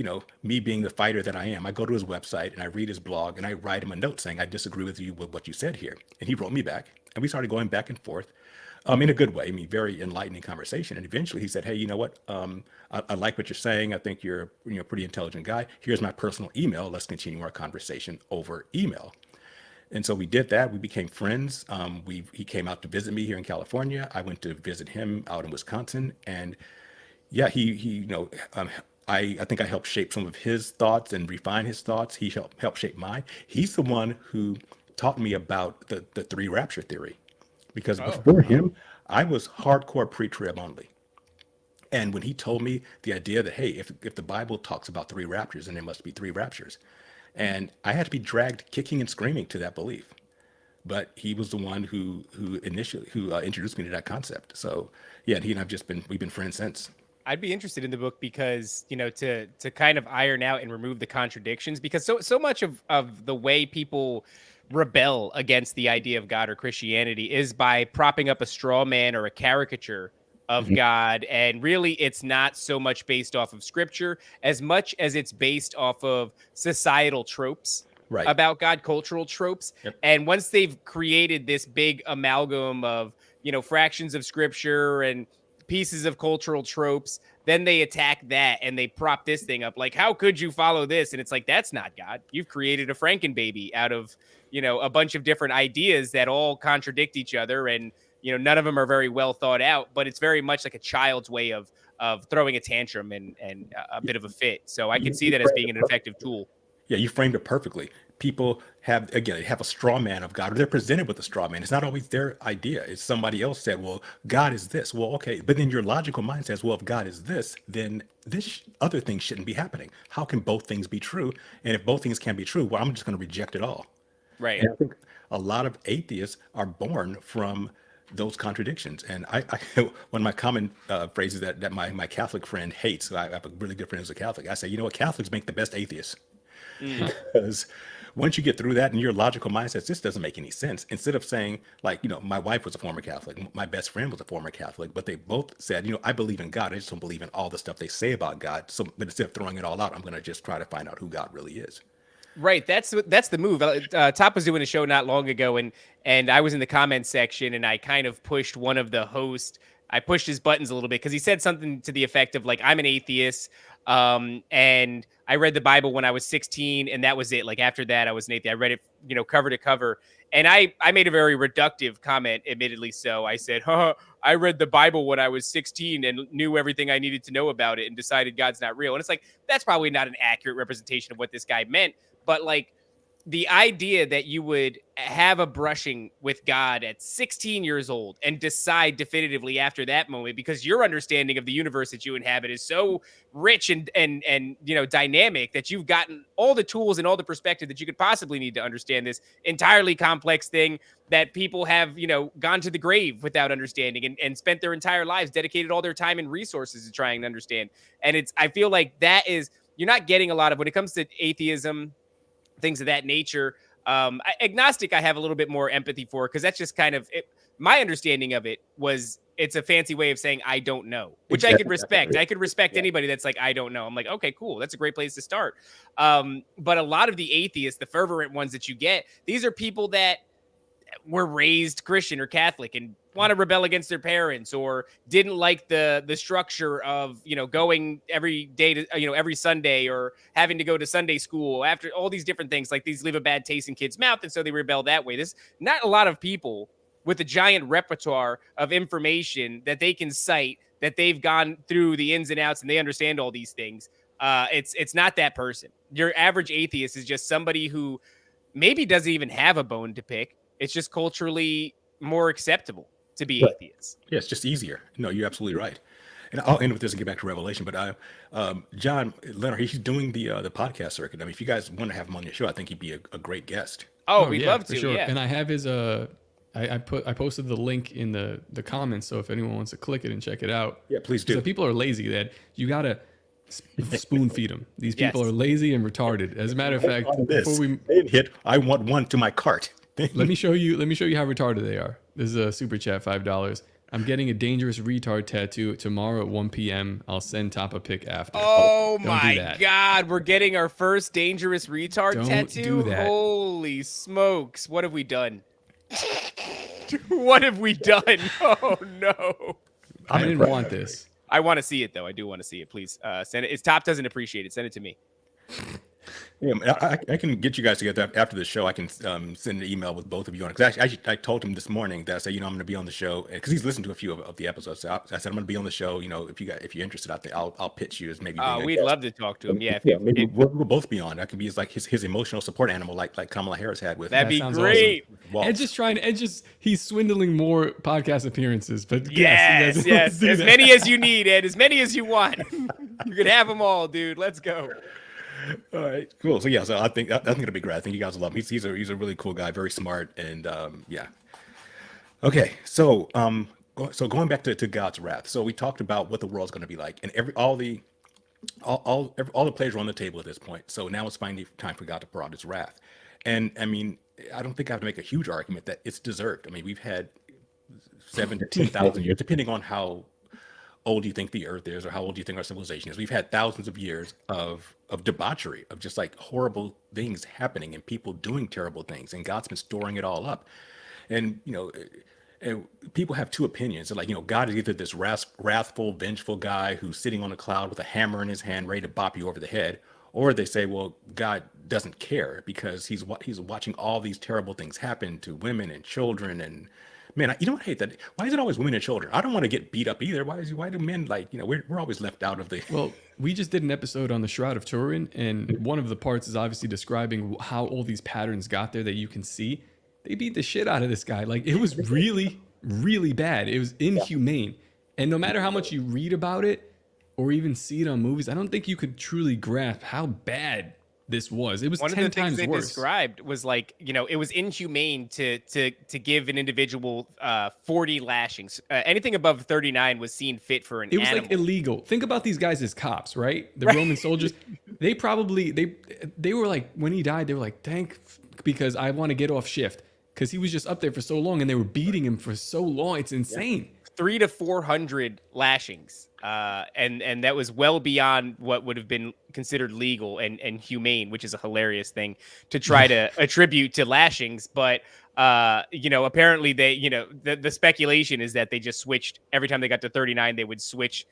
me being the fighter that I am, I go to his website and I read his blog and I write him a note saying, I disagree with you with what you said here. And he wrote me back, and we started going back and forth In a good way. I mean, very enlightening conversation. And eventually he said, "Hey, you know what? I like what you're saying. I think you're a pretty intelligent guy. Here's my personal email. Let's continue our conversation over email." And so we did that. We became friends. He came out to visit me here in California. I went to visit him out in Wisconsin, and yeah, I think I helped shape some of his thoughts and refine his thoughts. He helped shape mine. He's the one who taught me about the three rapture theory, because before him, I was hardcore pre-trib only. And when he told me the idea that, hey, if the Bible talks about three raptures, then there must be three raptures, and I had to be dragged kicking and screaming to that belief. But he was the one who introduced me to that concept. So yeah, he and we've been friends since. I'd be interested in the book because, to kind of iron out and remove the contradictions, because so much of the way people rebel against the idea of God or Christianity is by propping up a straw man or a caricature of God. And really, it's not so much based off of scripture as much as it's based off of societal tropes about God, cultural tropes. Yep. And once they've created this big amalgam of, fractions of scripture and pieces of cultural tropes, then they attack that and they prop this thing up. Like, how could you follow this? And it's like, that's not God. You've created a Frankenbaby out of, a bunch of different ideas that all contradict each other. And, none of them are very well thought out, but it's very much like a child's way of throwing a tantrum and a bit of a fit. So I can see that as being an effective tool. Yeah, you framed it perfectly. People have a straw man of God, or they're presented with a straw man. It's not always their idea. It's somebody else said, well, God is this. Well, okay. But then your logical mind says, well, if God is this, then this other thing shouldn't be happening. How can both things be true? And if both things can be true, well, I'm just going to reject it all. Right. And I think a lot of atheists are born from those contradictions. And I one of my common phrases that my Catholic friend hates, I have a really good friend who's a Catholic. I say, you know what? Catholics make the best atheists. Because once you get through that and your logical mind says, this doesn't make any sense, instead of saying, like, my wife was a former Catholic, my best friend was a former Catholic, but they both said, I believe in God, I just don't believe in all the stuff they say about God. So, but instead of throwing it all out, I'm going to just try to find out who God really is. Right, that's the move. Top was doing a show not long ago, and I was in the comments section, and I kind of pushed one of the hosts. I pushed his buttons a little bit because he said something to the effect of, like, I'm an atheist, and I read the Bible when I was 16, and that was it. Like, after that, I was an atheist. I read it, cover to cover, and I made a very reductive comment, admittedly so. I said, I read the Bible when I was 16 and knew everything I needed to know about it and decided God's not real. And it's like, that's probably not an accurate representation of what this guy meant. But, like, the idea that you would have a brushing with God at 16 years old and decide definitively after that moment, because your understanding of the universe that you inhabit is so rich and dynamic, that you've gotten all the tools and all the perspective that you could possibly need to understand this entirely complex thing that people have, gone to the grave without understanding and spent their entire lives, dedicated all their time and resources to trying to understand. And I feel like you're not getting a lot of, when it comes to atheism, things of that nature. Agnostic, I have a little bit more empathy for, because that's just kind of it. My understanding of it was, it's a fancy way of saying I don't know, which I could respect. I could respect anybody that's like, I don't know. I'm like, okay, cool. That's a great place to start. But a lot of the atheists, the fervent ones that you get, these are people that were raised Christian or Catholic and want to rebel against their parents, or didn't like the structure of, going every day to, every Sunday, or having to go to Sunday school, after all these different things. Like, these leave a bad taste in kids' mouth. And so they rebel that way. There's not a lot of people with a giant repertoire of information that they can cite, that they've gone through the ins and outs and they understand all these things. It's not that person. Your average atheist is just somebody who maybe doesn't even have a bone to pick. It's just culturally more acceptable to be atheists. Yeah, it's just easier. No, you're absolutely right. And I'll end with this and get back to Revelation. But John Leonard, he's doing the podcast circuit. I mean, if you guys want to have him on your show, I think he'd be a great guest. Oh, we'd love to. Sure. Yeah. And I have his I posted the link in the comments, so if anyone wants to click it and check it out. Yeah, please do. So people are lazy, that you gotta spoon feed them. These people are lazy and retarded. As a matter of fact, before we hit, I want one to my cart. let me show you how retarded they are. This is a super chat, $5. I'm getting a dangerous retard tattoo tomorrow at 1 p.m. I'll send Top a pic after. Oh my God, we're getting our first dangerous retard tattoo. Do that. Holy smokes! What have we done? What have we done? Oh no. I didn't want this. I want to see it though. I do want to see it. Please send it. It's Top doesn't appreciate it. Send it to me. Yeah, I can get you guys together after the show. I can send an email with both of you on it. Because I told him this morning that I said, I'm going to be on the show because he's listened to a few of the episodes. So I said I'm going to be on the show. If you're interested out there, I'll pitch you as maybe. We'd love to talk to him. Yeah, maybe we'll both be on. I can be his emotional support animal, like Kamala Harris had with. That'd be great. Awesome. Ed's he's swindling more podcast appearances. But yes. As many as you need, Ed. As many as you want. You can have them all, dude. Let's go. All right, cool. So yeah, so I think it'll be great. I think you guys will love him. He's a really cool guy, very smart, and yeah. Okay, so going back to God's wrath. So we talked about what the world's going to be like, and all the players are on the table at this point. So now it's finally time for God to pour out His wrath, and I mean, I don't think I have to make a huge argument that it's deserved. I mean, we've had 7,000 to 10,000 years, depending on how old you think the earth is or how old you think our civilization is. We've had thousands of years of debauchery, of just like horrible things happening and people doing terrible things, and God's been storing it all up. And and people have two opinions. They're like, God is either this wrathful, vengeful guy who's sitting on a cloud with a hammer in his hand ready to bop you over the head, or they say, well, God doesn't care because he's watching all these terrible things happen to women and children. And man, I hate that. Why is it always women and children? I don't want to get beat up either. Why do men we're always left out of the. Well, we just did an episode on the Shroud of Turin, and one of the parts is obviously describing how all these patterns got there that you can see. They beat the shit out of this guy. Like, it was really, really bad. It was inhumane. And no matter how much you read about it or even see it on movies, I don't think you could truly grasp how bad this was. It was one 10 of the things times they worse. described was like, it was inhumane to give an individual 40 lashings. Anything above 39 was seen fit for an It was animal. like illegal. Think about these guys as cops, right? The Roman soldiers. They probably they were like, when he died, they were like, because I want to get off shift, because he was just up there for so long and they were beating him for so long. It's insane. 300 to 400 lashings. And that was well beyond what would have been considered legal and humane, which is a hilarious thing to try to attribute to lashings. But, apparently they, the speculation is that they just switched every time they got to 39, they would switch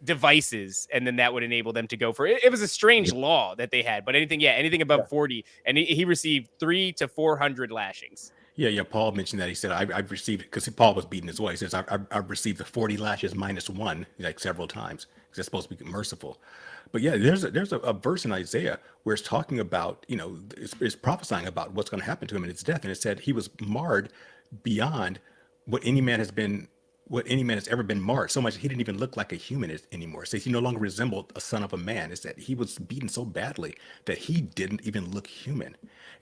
devices, and then that would enable them to go for it. It was a strange law that they had, but anything above 40, and he received 300 to 400 lashings. Yeah. Paul mentioned that. He said, I've received, because Paul was beating his wife. He says, I've received the 40 lashes minus one, like several times, because it's supposed to be merciful. But yeah, there's a verse in Isaiah where it's talking about, it's prophesying about what's going to happen to him in his death. And it said he was marred beyond what any man has ever been marred, so much he didn't even look like a human anymore. It says he no longer resembled a son of a man. It's that he was beaten so badly that he didn't even look human.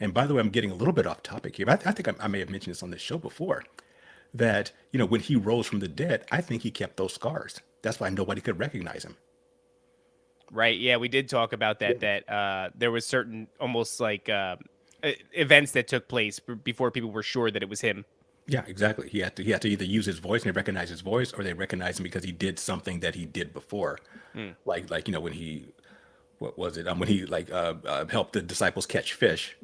And by the way, I'm getting a little bit off topic here, but I think I may have mentioned this on this show before, that, when he rose from the dead, I think he kept those scars. That's why nobody could recognize him. Right. Yeah, we did talk about that there was certain almost like events that took place before people were sure that it was him. Yeah, exactly. He had to either use his voice and they recognize his voice, or they recognize him because he did something that he did before. Like when he, what was it? When he helped the disciples catch fish.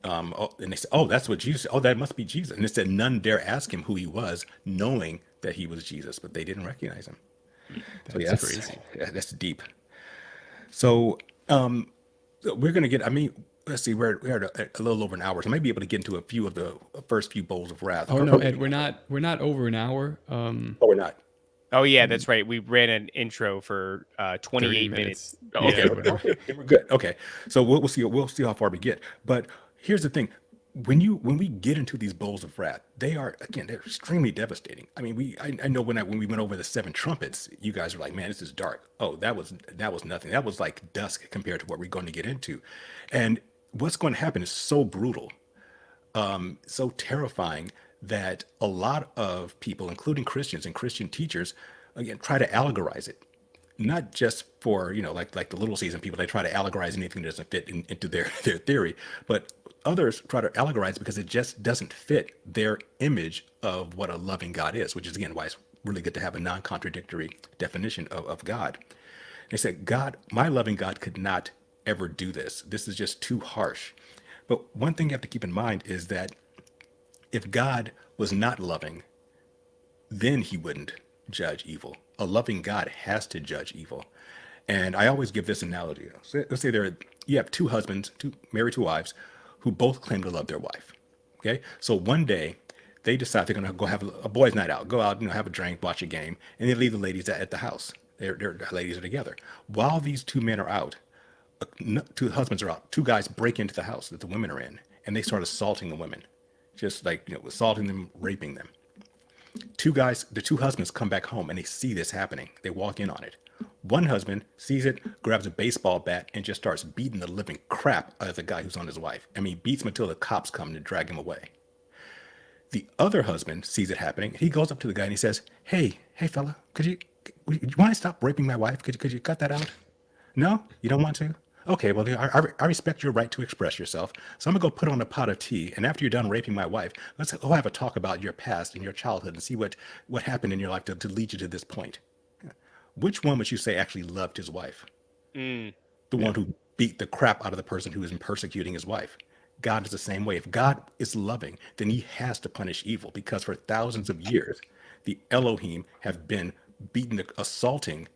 And they said, "Oh, that's what Jesus. Oh, that must be Jesus." And it said none dare ask him who he was, knowing that he was Jesus, but they didn't recognize him. That's crazy. That's deep. So we're gonna get. I mean, let's see. We're at a little over an hour, so I might be able to get into a few of the first few bowls of wrath. Oh no, Ed, we're not over an hour. Oh, we're not. Oh yeah, that's right. We ran an intro for 28 minutes. Oh, okay, we're good. Okay, so we'll see. We'll see how far we get. But here's the thing: when we get into these bowls of wrath, they're extremely devastating. I mean, I know when we went over the 7 trumpets, you guys were like, "Man, this is dark." Oh, that was nothing. That was like dusk compared to what we're going to get into. And what's going to happen is so brutal, so terrifying, that a lot of people, including Christians and Christian teachers, again, try to allegorize it. Not just for, like the little season people, they try to allegorize anything that doesn't fit into their theory, but others try to allegorize because it just doesn't fit their image of what a loving God is, which is, again, why it's really good to have a non-contradictory definition of God. They said, my loving God could not ever do this. This is just too harsh. But one thing you have to keep in mind is that if God was not loving, then he wouldn't judge evil. A loving God has to judge evil. And I always give this analogy. So let's say you have two husbands, married to wives, who both claim to love their wife. Okay, so one day they decide they're going to go have a boys' night out, go out, have a drink, watch a game, and they leave the ladies at the house. The ladies are together. While these two men are out, two husbands are out. Two guys break into the house that the women are in, and they start assaulting the women, just like assaulting them, raping them. The two husbands come back home and they see this happening. They walk in on it. One husband sees it, grabs a baseball bat, and just starts beating the living crap out of the guy who's on his wife. I mean, beats him until the cops come to drag him away. The other husband sees it happening. He goes up to the guy and he says, hey fella, you want to stop raping my wife? Could you cut that out? No, you don't want to? Okay, well, I respect your right to express yourself. So I'm gonna go put on a pot of tea, and after you're done raping my wife, let's go have a talk about your past and your childhood and see what happened in your life to lead you to this point. Which one would you say actually loved his wife? The one who beat the crap out of the person who is persecuting his wife. God is the same way. If God is loving, then he has to punish evil, because for thousands of years, the Elohim have been assaulting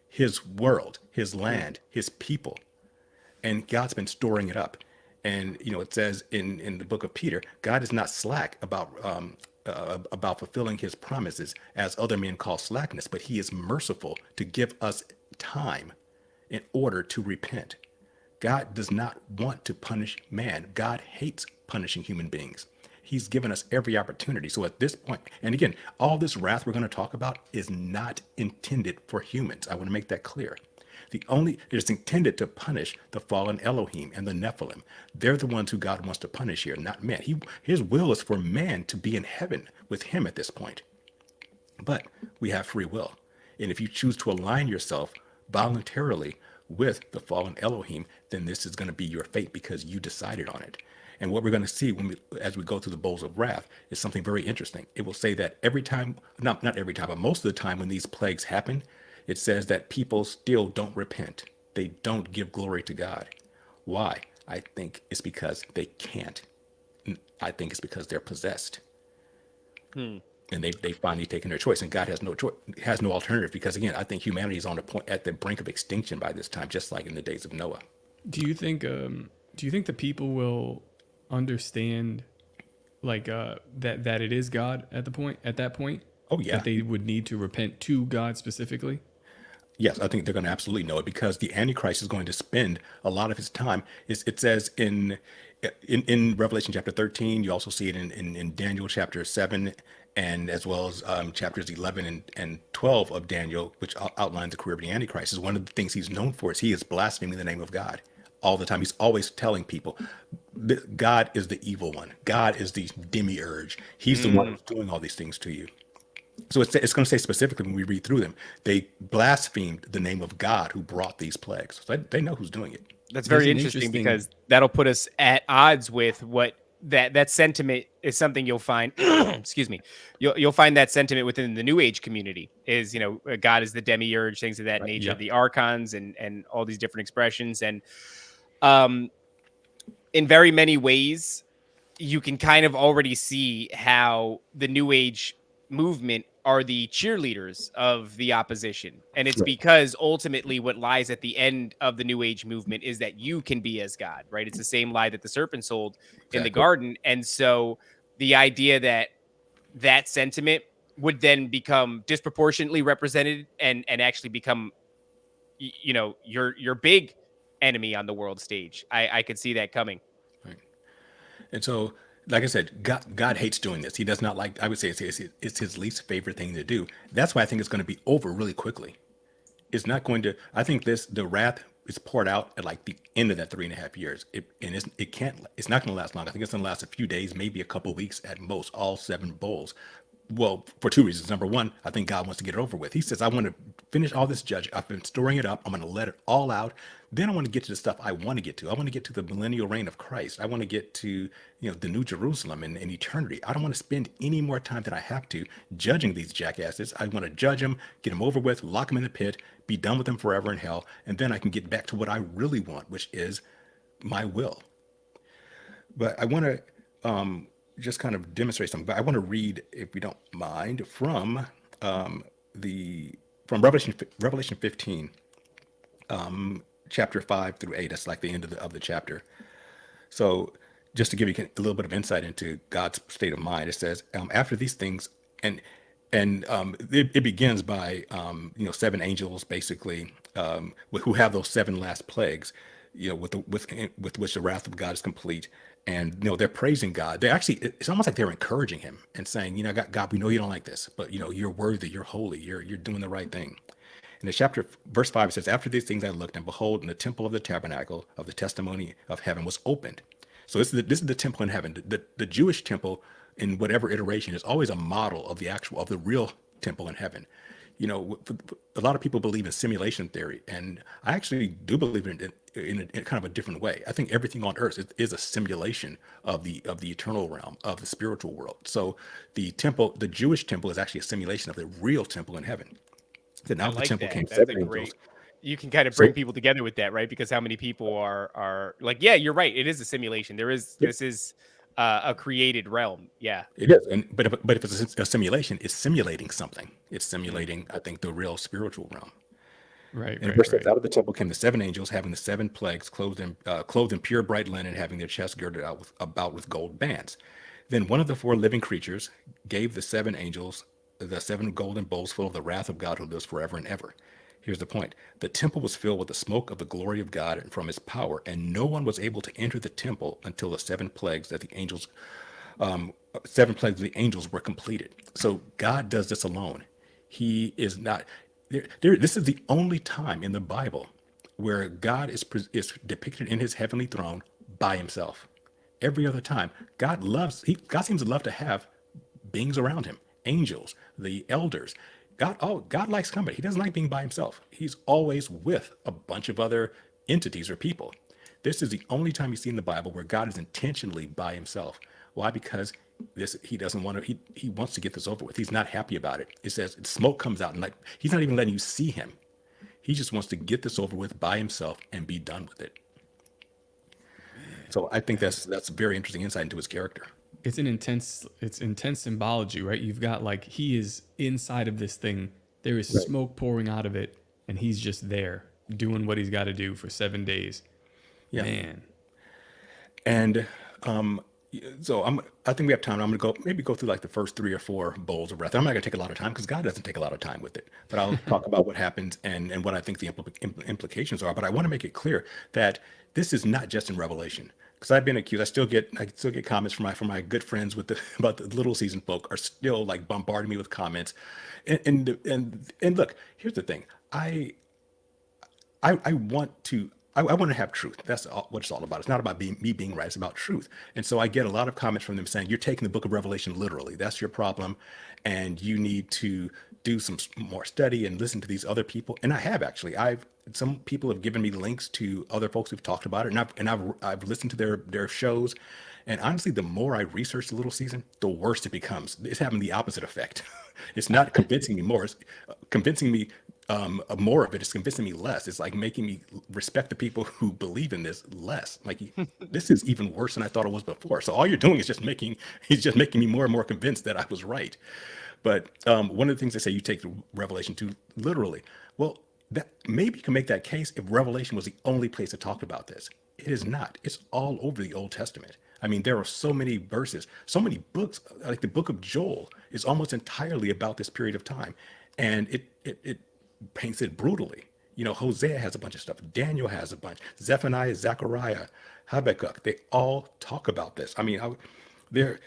his world, his land, his people. And God's been storing it up. And, it says in the book of Peter, God is not slack about fulfilling his promises, as other men call slackness, but he is merciful to give us time in order to repent. God does not want to punish man. God hates punishing human beings. He's given us every opportunity. So at this point, and again, all this wrath we're going to talk about is not intended for humans. I want to make that clear. It's intended to punish the fallen Elohim and the Nephilim. They're the ones who God wants to punish here, not man. His will is for man to be in heaven with him at this point. But we have free will. And if you choose to align yourself voluntarily with the fallen Elohim, then this is going to be your fate because you decided on it. And what we're going to see as we go through the bowls of wrath is something very interesting. It will say that every time, not every time, but most of the time when these plagues happen, it says that people still don't repent. They don't give glory to God. Why? I think it's because they can't. I think it's because they're possessed. And they finally taken their choice, and God has no choice, has no alternative, because again, I think humanity is at the brink of extinction by this time, just like in the days of Noah. Do you think the people will understand that it is God at that point? Oh yeah. That they would need to repent to God specifically? Yes, I think they're going to absolutely know it, because the Antichrist is going to spend a lot of his time. It says in Revelation chapter 13, you also see it in Daniel chapter 7, and as well as chapters 11 and 12 of Daniel, which outlines the career of the Antichrist. Is one of the things he's known for is he is blaspheming the name of God all the time. He's always telling people, God is the evil one. God is the demiurge. He's the one who's doing all these things to you. So it's going to say specifically when we read through them, they blasphemed the name of God who brought these plagues. So they know who's doing it. That's very interesting because that'll put us at odds with what that sentiment is. Something you'll find, excuse me, you'll find that sentiment within the New Age community is, God is the demiurge, things of that nature, the archons and all these different expressions. And in very many ways, you can kind of already see how the New Age movement are the cheerleaders of the opposition. And it's because ultimately what lies at the end of the New Age movement is that you can be as God, right? It's the same lie that the serpent sold in the garden. And so the idea that sentiment would then become disproportionately represented and actually become, your big enemy on the world stage. I could see that coming. Right. And so, like I said, God hates doing this. He does not like, I would say it's his least favorite thing to do. That's why I think it's going to be over really quickly. It's not going to, I think the wrath is poured out at like the end of that 3.5 years. It's not going to last long. I think it's going to last a few days, maybe a couple of weeks at most, all 7 bowls. Well, for 2 reasons. Number one, I think God wants to get it over with. He says, I want to finish all this judgment. I've been storing it up. I'm going to let it all out. Then I want to get to the stuff I want to get to. I want to get to the millennial reign of Christ. I want to get to, the New Jerusalem and eternity. I don't want to spend any more time than I have to judging these jackasses. I want to judge them, get them over with, lock them in the pit, be done with them forever in hell. And then I can get back to what I really want, which is my will. But I want to just kind of demonstrate something. But I want to read, if we don't mind, from Revelation 15, chapter 5 through 8. That's like the end of the chapter. So just to give you a little bit of insight into God's state of mind, it says, after these things, and it begins by seven angels basically, who have those seven last plagues, with which the wrath of God is complete. And they're praising God. They actually, it's almost like they're encouraging him and saying, God, we know you don't like this, but you're worthy, you're holy, you're doing the right thing. In the chapter, verse 5, it says, after these things I looked, and behold, in the temple of the tabernacle of the testimony of heaven was opened. So this is the temple in heaven. The Jewish temple, in whatever iteration, is always a model of the real temple in heaven. A lot of people believe in simulation theory, and I actually do believe in kind of a different way. I think everything on earth is a simulation of the eternal realm, of the spiritual world. So the Jewish temple, is actually a simulation of the real temple in heaven. Then out of the temple came seven angels. You can kind of bring people together with that, right? Because how many people are like, yeah, you're right. It is a simulation. This is a created realm. Yeah, it is. But if it's a simulation, it's simulating something. It's simulating, I think, the real spiritual realm. Right. And verse 6, out of the temple came the seven angels, having the seven plagues, clothed in pure bright linen, having their chests girded about with gold bands. Then one of the four living creatures gave the seven angels the seven golden bowls full of the wrath of God who lives forever and ever. Here's the point. The temple was filled with the smoke of the glory of God and from his power, and no one was able to enter the temple until the seven plagues of the angels were completed. So God does this alone. He is not there. This is the only time in the Bible where God is depicted in his heavenly throne by himself. Every other time, God seems to love to have beings around him, angels, the elders. God likes company. He doesn't like being by himself. He's always with a bunch of other entities or people. This is the only time you see in the Bible where God is intentionally by himself. Why? Because he doesn't want to. He wants to get this over with. He's not happy about it. It says smoke comes out, and he's not even letting you see him. He just wants to get this over with by himself and be done with it. So I think that's very interesting insight into his character. It's intense symbology, right? You've got he is inside of this thing. There is smoke pouring out of it, and he's just there doing what he's got to do for 7 days. Yeah. Man. And so I think we have time. I'm going to go through the first 3 or 4 bowls of wrath. I'm not going to take a lot of time because God doesn't take a lot of time with it. But I'll talk about what happens and what I think the implications are. But I want to make it clear that this is not just in Revelation. Because I've been accused. I still get comments from my good friends about the little season folk are still bombarding me with comments. And look, here's the thing. I want to have truth. That's what it's all about. It's not about me being right. It's about truth. And so I get a lot of comments from them saying, you're taking the book of Revelation literally. That's your problem. And you need to do some more study and listen to these other people. And I have actually. Some people have given me links to other folks who've talked about it. And I've listened to their shows. And honestly, the more I research the little season, the worse it becomes. It's having the opposite effect. It's not convincing me more. It's convincing me more of it. It's convincing me less. It's making me respect the people who believe in this less. This is even worse than I thought it was before. So all you're doing is he's just making me more and more convinced that I was right. But one of the things they say, you take the Revelation 2 literally. Well, that maybe you can make that case if Revelation was the only place that talked about this. It is not. It's all over the Old Testament. I mean, there are so many verses, so many books. Like the book of Joel is almost entirely about this period of time, and it paints it brutally. Hosea has a bunch of stuff. Daniel has a bunch. Zephaniah, Zechariah, Habakkuk. They all talk about this. I mean, you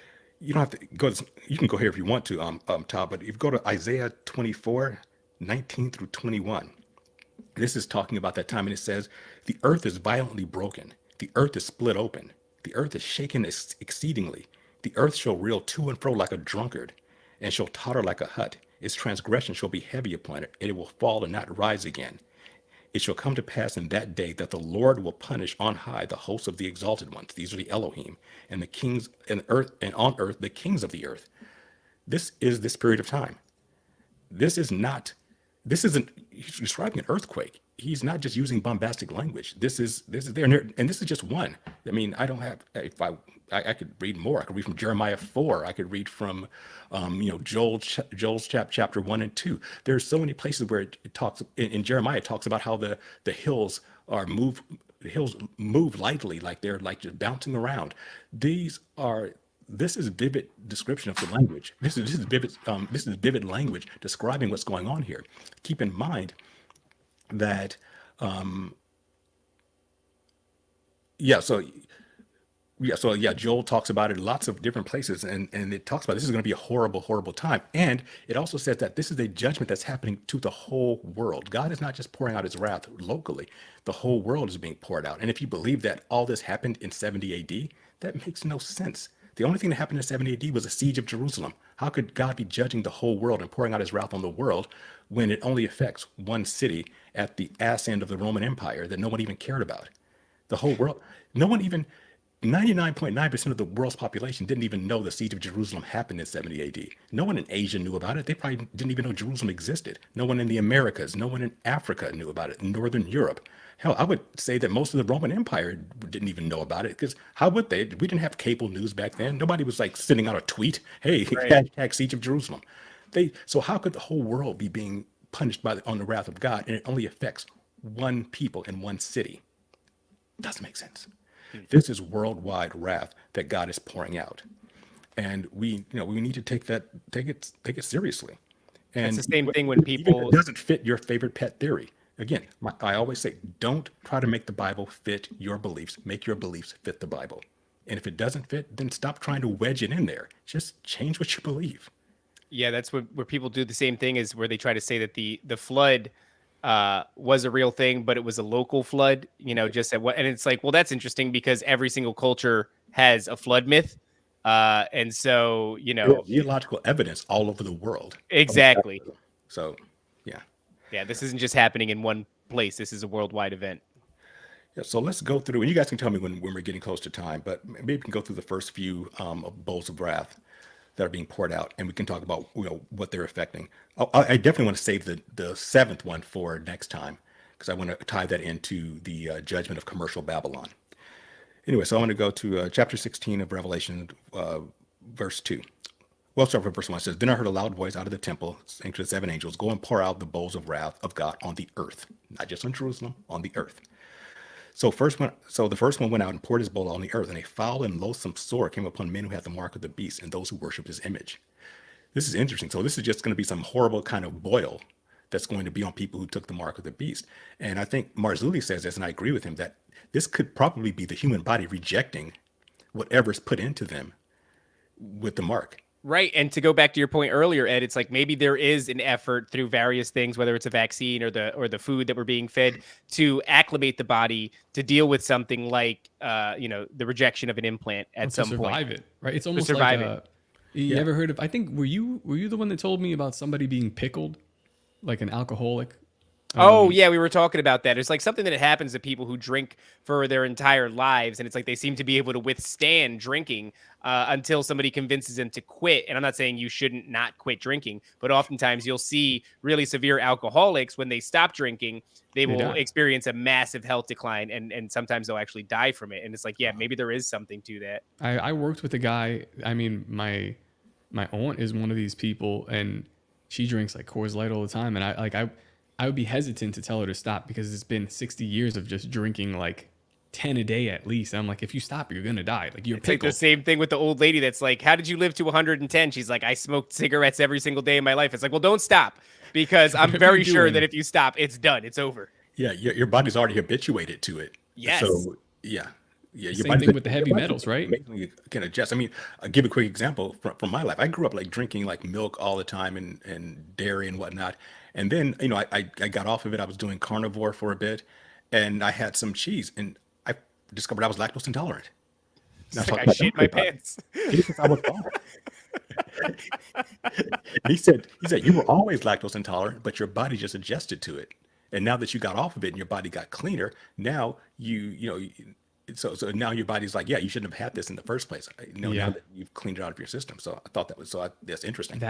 don't have to go. You can go here if you want to, Todd. But if you go to Isaiah 24, 19 through 21. This is talking about that time, and it says, the earth is violently broken. The earth is split open. The earth is shaken exceedingly. The earth shall reel to and fro like a drunkard, and shall totter like a hut. Its transgression shall be heavy upon it, and it will fall and not rise again. It shall come to pass in that day that the Lord will punish on high the hosts of the exalted ones. These are the Elohim, and the kings and earth, and on earth the kings of the earth. This is this period of time. This isn't he's describing an earthquake. he's not just using bombastic language. This is there, and this is just one. I mean, I don't have. If I could read more. I could read from Jeremiah 4. I could read from, Joel's chapter 1 and 2. There's so many places where it talks in Jeremiah. It talks about how the hills are moved. The hills move lightly, like they're like just bouncing around. This is vivid description of the language. This is vivid language describing what's going on here. Keep in mind that Joel talks about it in lots of different places, and it talks about this is going to be a horrible, horrible time. And it also says that this is a judgment that's happening to the whole world. God is not just pouring out his wrath locally. The whole world is being poured out. And if you believe that all this happened in 70 AD, that makes no sense. The only thing that happened in 70 AD was a siege of Jerusalem. How could God be judging the whole world and pouring out his wrath on the world when it only affects one city at the ass end of the Roman Empire that no one even cared about? The whole world, no one even, 99.9% of the world's population didn't even know the siege of Jerusalem happened in 70 AD. No one in Asia knew about it. They probably didn't even know Jerusalem existed. No one in the Americas, no one in Africa knew about it, in Northern Europe. Hell, I would say that most of the Roman Empire didn't even know about it, because how would they? We didn't have cable news back then. Nobody was like sending out a tweet, hey, Right. hashtag siege of Jerusalem. So how could the whole world be being punished on the wrath of God, and it only affects one people in one city? Doesn't make sense. This is worldwide wrath that God is pouring out, and we need to take it seriously. And It's the same thing when even if people- it doesn't fit your favorite pet theory. Again, I always say, don't try to make the Bible fit your beliefs. Make your beliefs fit the Bible. And if it doesn't fit, then stop trying to wedge it in there. Just change what you believe. Yeah, that's where people do the same thing, is where they try to say that the flood was a real thing, but it was a local flood, just at what, and it's like, well, that's interesting because every single culture has a flood myth. And so, There's geological evidence all over the world. Exactly. So, yeah. Yeah, this isn't just happening in one place. This is a worldwide event. Yeah, so let's go through, and you guys can tell me when we're getting close to time, but maybe we can go through the first few bowls of wrath that are being poured out, and we can talk about what they're affecting. I definitely want to save the seventh one for next time, because I want to tie that into the judgment of commercial Babylon. Anyway, so I want to go to chapter 16 of Revelation, verse 2. Well, start with verse 1. It says, "Then I heard a loud voice out of the temple, saying to the seven angels, go and pour out the bowls of wrath of God on the earth." Not just on Jerusalem, on the earth. So the first one went out and poured his bowl on the earth, and a foul and loathsome sore came upon men who had the mark of the beast and those who worshiped his image. This is interesting. So this is just going to be some horrible kind of boil that's going to be on people who took the mark of the beast. And I think Marzulli says this, and I agree with him, that this could probably be the human body rejecting whatever's put into them with the mark. Right. And to go back to your point earlier, Ed, it's like maybe there is an effort through various things, whether it's a vaccine or the food that we're being fed, to acclimate the body to deal with something like the rejection of an implant at some point. Survive it, right? It's almost survive like you ever heard of, I think, were you the one that told me about somebody being pickled, like an alcoholic? Oh, yeah, we were talking about that. It's like something that happens to people who drink for their entire lives, and it's like they seem to be able to withstand drinking until somebody convinces them to quit. And I'm not saying you shouldn't not quit drinking, but oftentimes you'll see really severe alcoholics, when they stop drinking, they will experience a massive health decline, and sometimes they'll actually die from it. And it's like, yeah, maybe there is something to that. I worked with a guy. I mean, my aunt is one of these people, and she drinks like Coors Light all the time, and I would be hesitant to tell her to stop, because it's been 60 years of just drinking like 10 a day at least. And I'm like, if you stop, you're going to die. Like, you're It's like the same thing with the old lady that's like, how did you live to 110? She's like, I smoked cigarettes every single day of my life. It's like, well, don't stop, because I'm very sure that if you stop, it's done. It's over. Yeah, your body's already habituated to it. Yes. So, yeah. Your Same thing with the heavy metals, right? You can adjust. I mean, I'll give a quick example from my life. I grew up like drinking like milk all the time and dairy and whatnot. And then, I got off of it. I was doing carnivore for a bit, and I had some cheese, and I discovered I was lactose intolerant. It's like I shit my pants. I was fine. He said, you were always lactose intolerant, but your body just adjusted to it. And now that you got off of it and your body got cleaner, now so now your body's like, yeah, you shouldn't have had this in the first place. Now that you've cleaned it out of your system. So I thought that's interesting.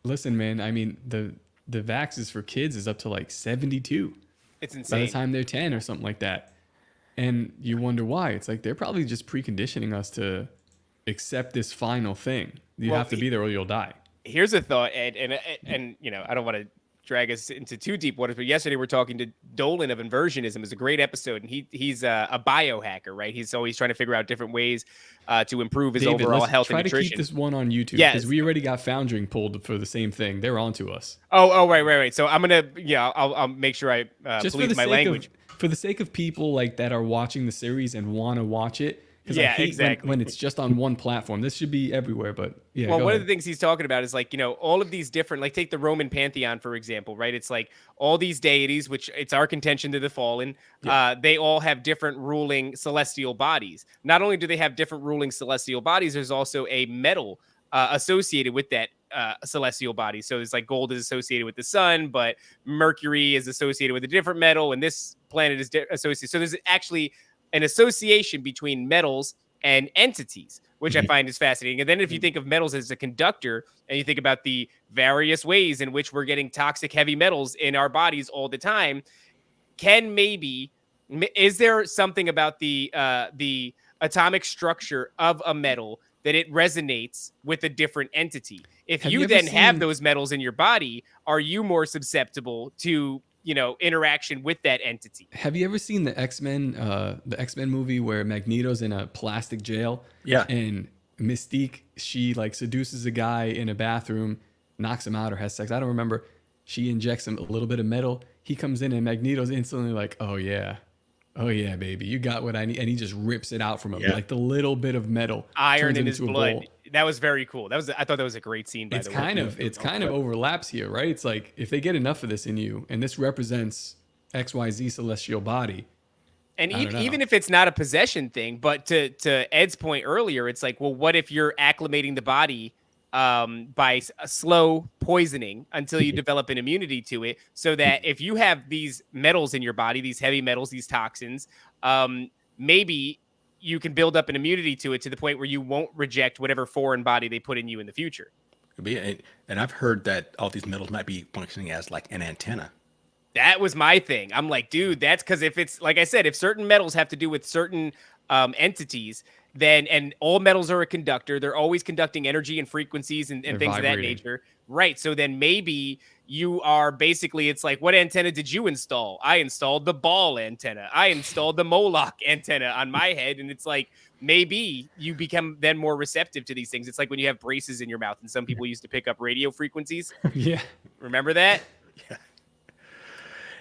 Listen, man, I mean, the vaxes for kids is up to like 72. It's by the insane. time they're 10 or something like that. And you wonder why. It's like they're probably just preconditioning us to accept this final thing. You Well, have to be there or you'll die. Here's a thought, Ed, and you know, I don't want to drag us into too deep waters, but yesterday we're talking to Dolan of Inversionism. It's a great episode, and he's a biohacker, right? He's always trying to figure out different ways to improve his David, overall let's health try and to nutrition. keep this one on YouTube Yes. because we already got Foundering pulled for the same thing. They're onto us. Oh, right. So I'm gonna, I'll make sure I Just for police the my sake language. for the sake of people like that are watching the series and want to watch it. Because I Yeah, hate exactly. when it's just on one platform. This should be everywhere, but yeah. Well, go one ahead. of the things he's talking about is like, all of these different, like take the Roman pantheon, for example, right? It's like all these deities, which it's our contention to the fallen. They all have different ruling celestial bodies. Not only do they have different ruling celestial bodies, there's also a metal associated with that celestial body. So it's like gold is associated with the sun, but Mercury is associated with a different metal, and this planet is associated. So there's actually an association between metals and entities, which I find is fascinating. And then if you think of metals as a conductor and you think about the various ways in which we're getting toxic heavy metals in our bodies all the time, is there something about the atomic structure of a metal that it resonates with a different entity? If Have you you ever then have seen- those metals in your body, are you more susceptible to, interaction with that entity? Have you ever seen the X-Men movie where Magneto's in a plastic jail? Yeah. And Mystique, she like seduces a guy in a bathroom, knocks him out or has sex. I don't remember. She injects him a little bit of metal. He comes in and Magneto's instantly like, oh yeah, baby, you got what I need. And he just rips it out from him. Yeah. Like the little bit of metal. Iron turns in it his into a blood. bowl. That was very cool. I thought that was a great scene, by It's the way. kind of overlaps here, right? It's like if they get enough of this in you, and this represents XYZ celestial body. And I don't know. even if it's not a possession thing, but to Ed's point earlier, it's like, well, what if you're acclimating the body by a slow poisoning until you develop an immunity to it, so that if you have these metals in your body, these heavy metals, these toxins, maybe you can build up an immunity to it to the point where you won't reject whatever foreign body they put in you in the future. And I've heard that all these metals might be functioning as like an antenna. That was my thing. I'm like, dude, that's because if it's like I said, if certain metals have to do with certain entities, and all metals are a conductor, they're always conducting energy and frequencies and things of that vibrating. nature. Right. So then maybe you are basically, it's like, what antenna did you install? I installed the ball antenna. I installed the Moloch antenna on my head. And it's like, maybe you become then more receptive to these things. It's like when you have braces in your mouth and some people used to pick up radio frequencies. Yeah. Remember that?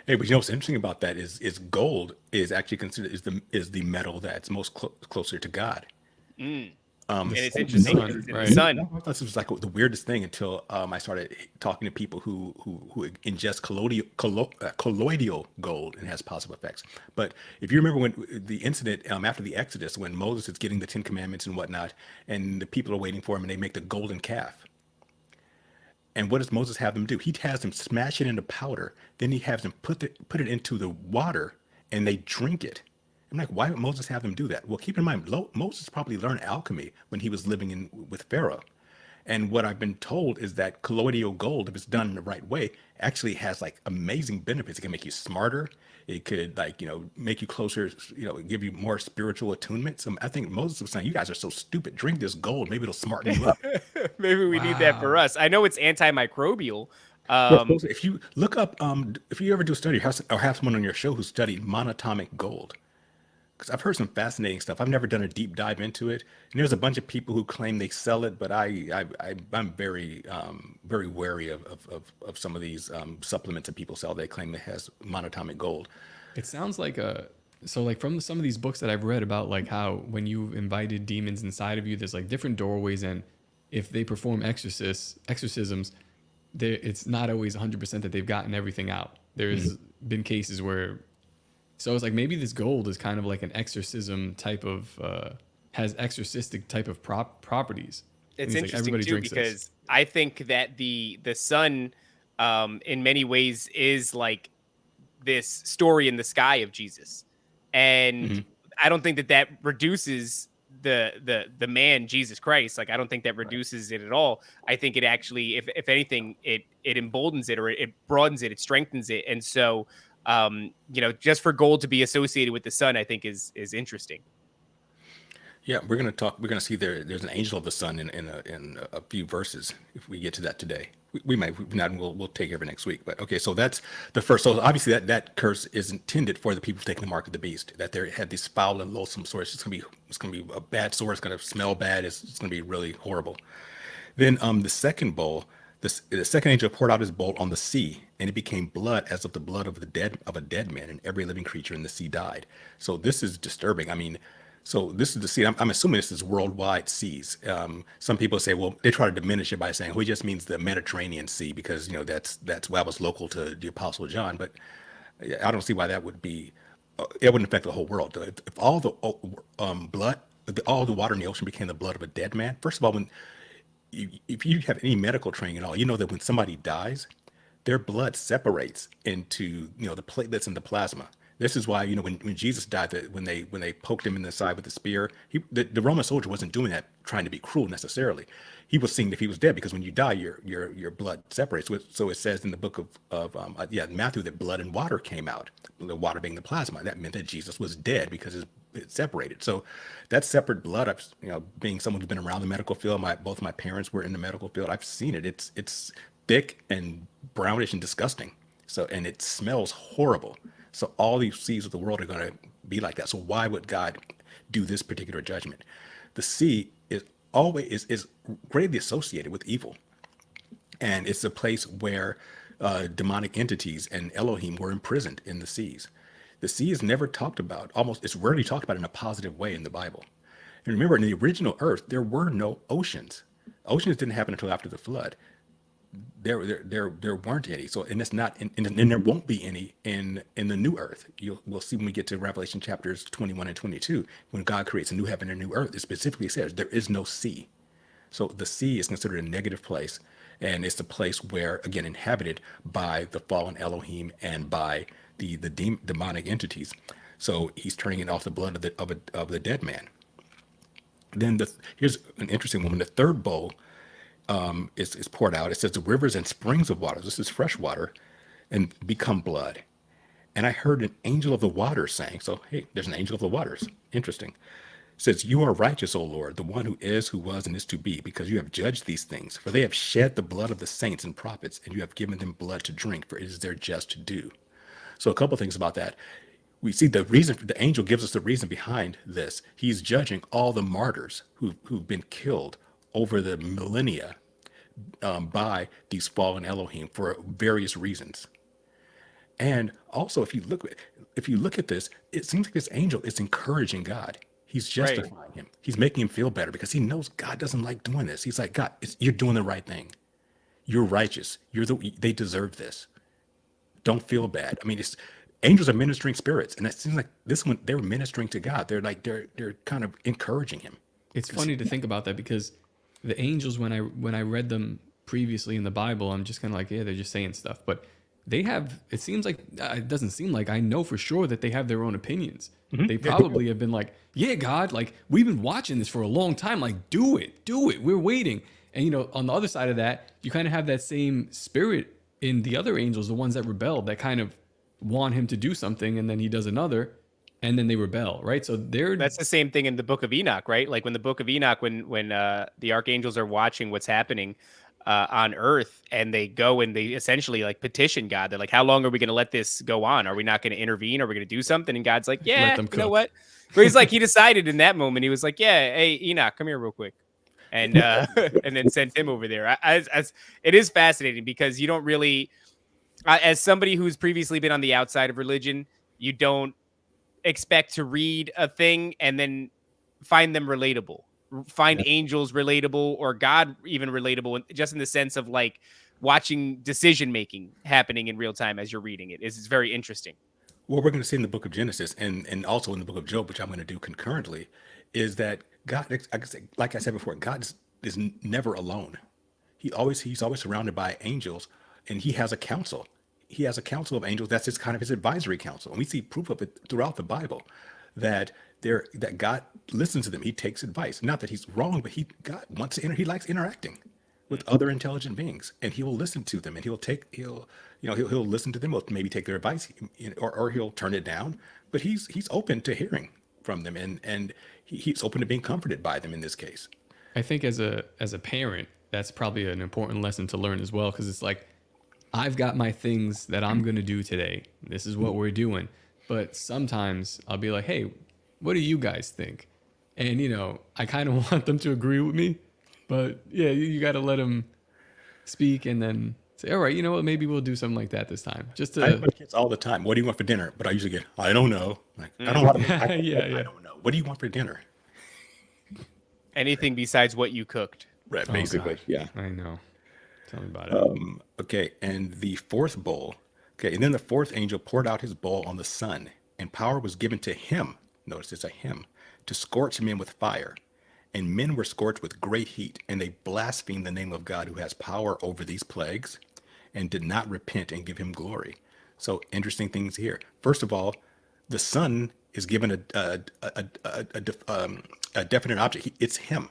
Hey, but what's interesting about that is gold is actually considered is the metal that's most closer to God. And it's interesting. sun, It's in right. the sun. I thought this was like the weirdest thing until I started talking to people who ingest colloidal gold and has positive effects. But if you remember when the incident after the Exodus, when Moses is getting the 10 Commandments and whatnot, and the people are waiting for him, and they make the golden calf. And what does Moses have them do? He has them smash it into powder. Then he has them put it into the water, and they drink it. I'm like, why would Moses have them do that? Well, keep in mind, Moses probably learned alchemy when he was living with Pharaoh. And what I've been told is that colloidal gold, if it's done in the right way, actually has like amazing benefits. It can make you smarter. It could make you closer, give you more spiritual attunement. So I think Moses was saying, you guys are so stupid. Drink this gold. Maybe it'll smarten you up. Maybe we need that for us. I know it's antimicrobial. Well, if you look up, if you ever do a study or have someone on your show who studied monatomic gold, because I've heard some fascinating stuff. I've never done a deep dive into it. And there's a bunch of people who claim they sell it, but I'm very very wary of some of these supplements that people sell. They claim it has monatomic gold. It sounds like from some of these books that I've read about like how when you've invited demons inside of you, there's like different doorways, and if they perform exorcisms, it's not always 100% that they've gotten everything out. There's been cases where, so it's like maybe this gold is kind of like an exorcism type of, has exorcistic type of properties. It's And interesting everybody too, drinks because this. I think that the sun, in many ways, is like this story in the sky of Jesus, and I don't think that reduces the man Jesus Christ. Like I don't think that reduces it at all. I think it actually, if anything, it emboldens it, or it broadens it, it strengthens it, and so Just for gold to be associated with the sun, I think is interesting. Yeah, we're gonna see there's an angel of the sun in a few verses if we get to that today. We might, if not, we'll take it every next week. But okay, so that's the first. So obviously that curse is intended for the people taking the mark of the beast. That they had this foul and loathsome sword. It's gonna be a bad sword. It's gonna smell bad. It's gonna be really horrible. Then the second bowl, the second angel poured out his bowl on the sea, and it became blood as of the blood of a dead man, and every living creature in the sea died. So this is disturbing. I mean, so this is the sea. I'm assuming this is worldwide seas. Some people say, well, they try to diminish it by saying, well, it just means the Mediterranean Sea because that's what was local to the Apostle John. But I don't see why that would be. It wouldn't affect the whole world. If all the blood, all the water in the ocean became the blood of a dead man. First of all, if you have any medical training at all, you know that when somebody dies, their blood separates into the platelets and the plasma. This is why when Jesus died, that when they poked him in the side with the spear, the Roman soldier wasn't doing that trying to be cruel necessarily. He was seeing if he was dead, because when you die, your blood separates. So it says in the book of Matthew that blood and water came out. The water being the plasma. That meant that Jesus was dead because it separated. So that separate blood, being someone who's been around the medical field, both my parents were in the medical field. I've seen it. It's thick and brownish and disgusting. So, and it smells horrible. So all these seas of the world are going to be like that. So why would God do this particular judgment? The sea is always is greatly associated with evil, and it's a place where demonic entities and Elohim were imprisoned in the seas. The sea is never talked about. It's rarely talked about in a positive way in the Bible. And remember, in the original earth, there were no oceans. Oceans didn't happen until after the flood. There weren't any. So, and it's not, and there won't be any in the new earth. We'll see when we get to Revelation chapters 21 and 22, when God creates a new heaven and a new earth. It specifically says there is no sea. So the sea is considered a negative place, and it's a place where, again, inhabited by the fallen Elohim and by the demonic entities. So he's turning it off the blood of the dead man. Then here's an interesting one. When the third bowl is poured out, it says the rivers and springs of water, this is fresh water, and become blood. And I heard an angel of the waters saying, so hey, there's an angel of the waters. Interesting. It says, you are righteous, O Lord, the one who is, who was, and is to be, because you have judged these things. For they have shed the blood of the saints and prophets, and you have given them blood to drink, for it is their just due. So a couple things about that. We see the reason, the angel gives us the reason behind this. He's judging all the martyrs who've been killed over the millennia by these fallen Elohim for various reasons. And also, if you look at this, it seems like this angel is encouraging God. He's justifying him. He's making him feel better because he knows God doesn't like doing this. He's like, God, you're doing the right thing. You're righteous. They deserve this. Don't feel bad. I mean, angels are ministering spirits, and it seems like this one, they're ministering to God. They're kind of encouraging him. It's funny to think about that, because the angels, when I read them previously in the Bible, I'm just kind of like, yeah, they're just saying stuff. But they have, it seems like, it doesn't seem like, I know for sure that they have their own opinions. Mm-hmm. They probably have been like, yeah, God, like, we've been watching this for a long time. Like, do it. We're waiting. And, on the other side of that, you kind of have that same spirit in the other angels, the ones that rebelled, that kind of want him to do something, and then he does another, and then they rebel, right? So that's the same thing in the book of Enoch, right? Like when the book of Enoch, when the archangels are watching what's happening on earth, and they go and they essentially like petition God. They're like, how long are we going to let this go on? Are we not going to intervene? Are we going to do something? And God's like, yeah, you know what? But he's like, he decided in that moment, he was like, yeah, hey, Enoch, come here real quick. And and then sent him over there. It is fascinating, because you don't really, as somebody who's previously been on the outside of religion, you don't expect to read a thing and then find them relatable, find angels relatable, or God even relatable, just in the sense of like watching decision making happening in real time as you're reading it. It's very interesting. What we're going to see in the book of Genesis and also in the book of Job, which I'm going to do concurrently, is that God, like I said before, God is never alone. He's always surrounded by angels, and he has a council. He has a council of angels. That's his advisory council. And we see proof of it throughout the Bible, that God listens to them. He takes advice. Not that he's wrong, but God wants to he likes interacting with other intelligent beings, and he will listen to them, and he'll listen to them, he'll maybe take their advice, or he'll turn it down, but he's open to hearing from them, and he's open to being comforted by them in this case. I think as a parent, that's probably an important lesson to learn as well, because it's like, I've got my things that I'm going to do today. This is what we're doing. But sometimes I'll be like, hey, what do you guys think? And, I kind of want them to agree with me. But, yeah, you got to let them speak and then say, all right, you know what? Maybe we'll do something like that this time. Just to... I have my kids all the time. What do you want for dinner? But I usually get, I don't know. Like, I don't want to. I don't know. What do you want for dinner? Anything besides what you cooked. Right, basically. Yeah. I know. Tell me about it. Okay, and the fourth bowl. Okay, and then the fourth angel poured out his bowl on the sun, and power was given to him. Notice it's a him, to scorch men with fire. And men were scorched with great heat, and they blasphemed the name of God who has power over these plagues, and did not repent and give him glory. So interesting things here. First of all, the sun is given a definite object. It's him,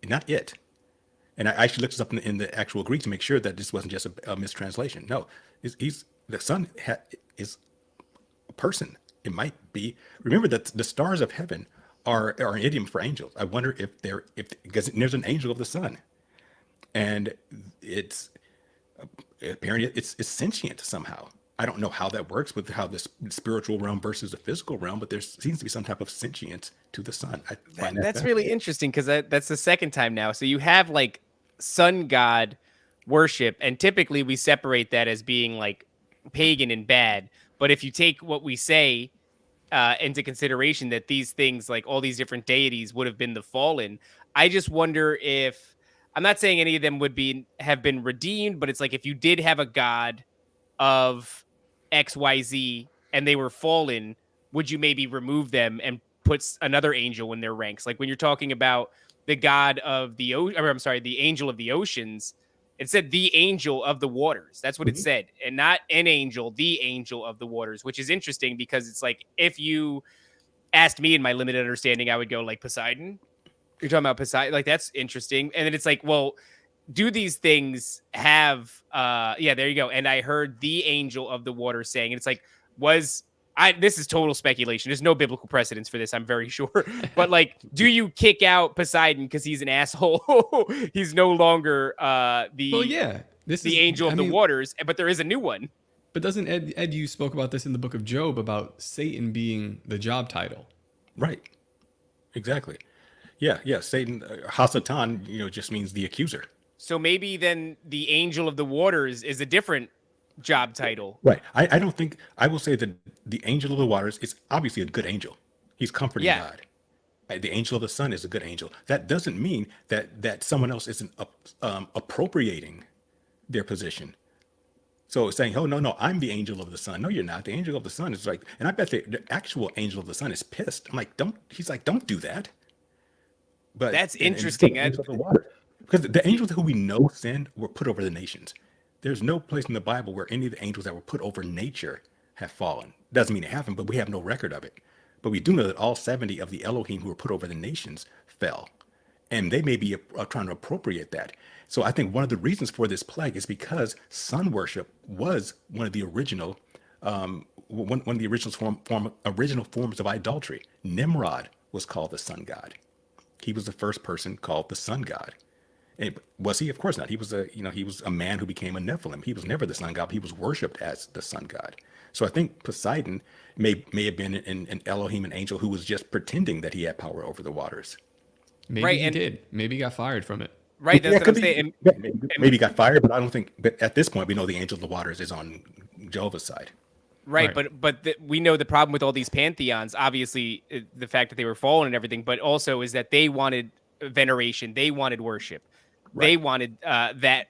not it. And I actually looked this up in the actual Greek to make sure that this wasn't just a mistranslation. No, the sun is a person. It might be. Remember that the stars of heaven are an idiom for angels. I wonder because there's an angel of the sun, and it's apparently it's sentient somehow. I don't know how that works with how the spiritual realm versus the physical realm, but there seems to be some type of sentience to the sun. That's really interesting, because that's the second time now. So you have like sun god worship, and typically we separate that as being like pagan and bad. But if you take what we say into consideration, that these things, like all these different deities, would have been the fallen, I just wonder if, I'm not saying any of them have been redeemed, but it's like if you did have a god of XYZ and they were fallen, would you maybe remove them and put another angel in their ranks? Like when you're talking about the god of the the angel of the oceans, it said the angel of the waters. That's what it said, and not an angel, the angel of the waters, which is interesting, because it's like, if you asked me in my limited understanding, I would go like Poseidon. You're talking about Poseidon, like that's interesting. And then it's like, well, do these things have there you go. And I heard the angel of the water saying, and it's like, this is total speculation. There's no biblical precedence for this, I'm very sure. But like, do you kick out Poseidon because he's an asshole? He's no longer the angel of the waters, but there is a new one. But doesn't Ed, you spoke about this in the book of Job about Satan being the job title. Right. Exactly. Yeah. Satan, Hasatan, just means the accuser. So maybe then the angel of the waters is a different job title. Right. I don't think, I will say that the angel of the waters is obviously a good angel. He's comforting God. The angel of the sun is a good angel. That doesn't mean that someone else isn't appropriating their position. So saying, oh, no, I'm the angel of the sun. No, you're not. The angel of the sun is like, and I bet the actual angel of the sun is pissed. I'm like, don't do that. But that's interesting. Because the angels who we know sinned were put over the nations. There's no place in the Bible where any of the angels that were put over nature have fallen. Doesn't mean it happened, but we have no record of it. But we do know that all 70 of the Elohim who were put over the nations fell. And they may be trying to appropriate that. So I think one of the reasons for this plague is because sun worship was one of the original original forms of idolatry. Nimrod was called the sun god. He was the first person called the sun god. And was he? Of course not. He was a man who became a Nephilim. He was never the sun god. He was worshipped as the sun god. So I think Poseidon may have been an Elohim, an angel who was just pretending that he had power over the waters. Maybe he did. Maybe he got fired from it. Right. That's what I'm saying. Maybe he got fired, but I don't think. But at this point, we know the angel of the waters is on Jehovah's side. Right. But we know the problem with all these pantheons, obviously the fact that they were fallen and everything, but also is that they wanted veneration. They wanted worship. Right. They wanted that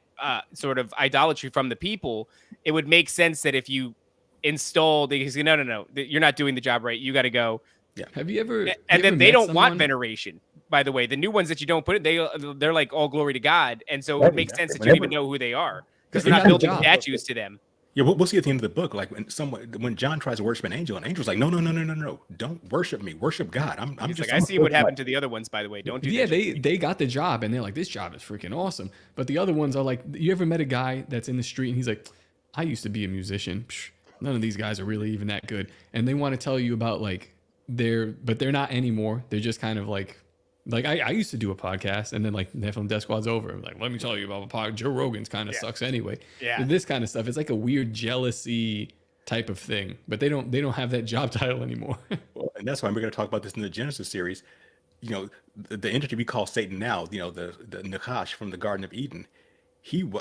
sort of idolatry from the people. It would make sense that if you installed, because no, you're not doing the job right. You got to go. Yeah. Have you ever? And then they don't want veneration. By the way, the new ones that you don't put in, they're like all glory to God, and so it makes sense that you even know who they are because they're not building statues to them. Yeah, we'll see at the end of the book, like when John tries to worship an angel, and angel's like, no, no, no, no, no, no, don't worship me, worship God. I'm He's just like, I I'm see what happened to the other ones, by the way. Don't do Yeah, that. they got the job and they're like, this job is freaking awesome. But the other ones are like, you ever met a guy that's in the street and he's like, I used to be a musician. Psh, none of these guys are really even that good. And they want to tell you about like but they're not anymore. They're just kind of like I used to do a podcast, and then like Nephilim Death Squad's over. I'm like, let me tell you about a podcast. Joe Rogan's kind of sucks anyway. Yeah. This kind of stuff. It's like a weird jealousy type of thing, but they don't have that job title anymore. Well, and that's why we're going to talk about this in the Genesis series. You know, the entity we call Satan now, you know, the Nakash from the Garden of Eden,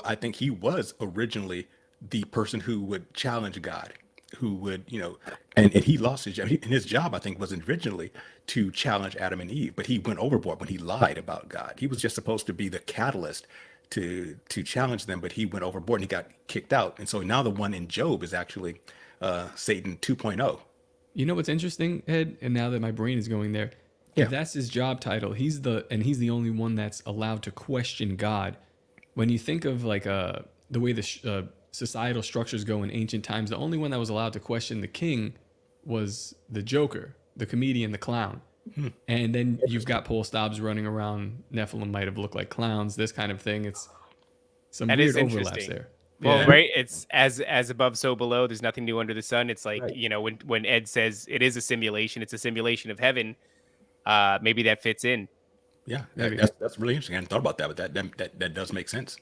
I think he was originally the person who would challenge God, who would, you know, and he lost his job. And his job, I think, was originally to challenge Adam and Eve, but he went overboard when he lied about God. He was just supposed to be the catalyst to challenge them, but he went overboard and he got kicked out. And so now the one in Job is actually Satan 2.0. You know what's interesting, Ed? And now that my brain is going there, if that's his job title, he's the only one that's allowed to question God. When you think of like the way the societal structures go in ancient times, the only one that was allowed to question the king was the Joker, the comedian, the clown. And then you've got Paul Stobbs running around. Nephilim might have looked like clowns, this kind of thing. It's some That weird is overlaps interesting. there. Well, Yeah. right. It's as above, so below. There's nothing new under the sun. It's like, Right. you know, when Ed says it is a simulation, it's a simulation of heaven. Maybe that fits in. Yeah, Maybe. that's really interesting. I hadn't thought about that, but that does make sense.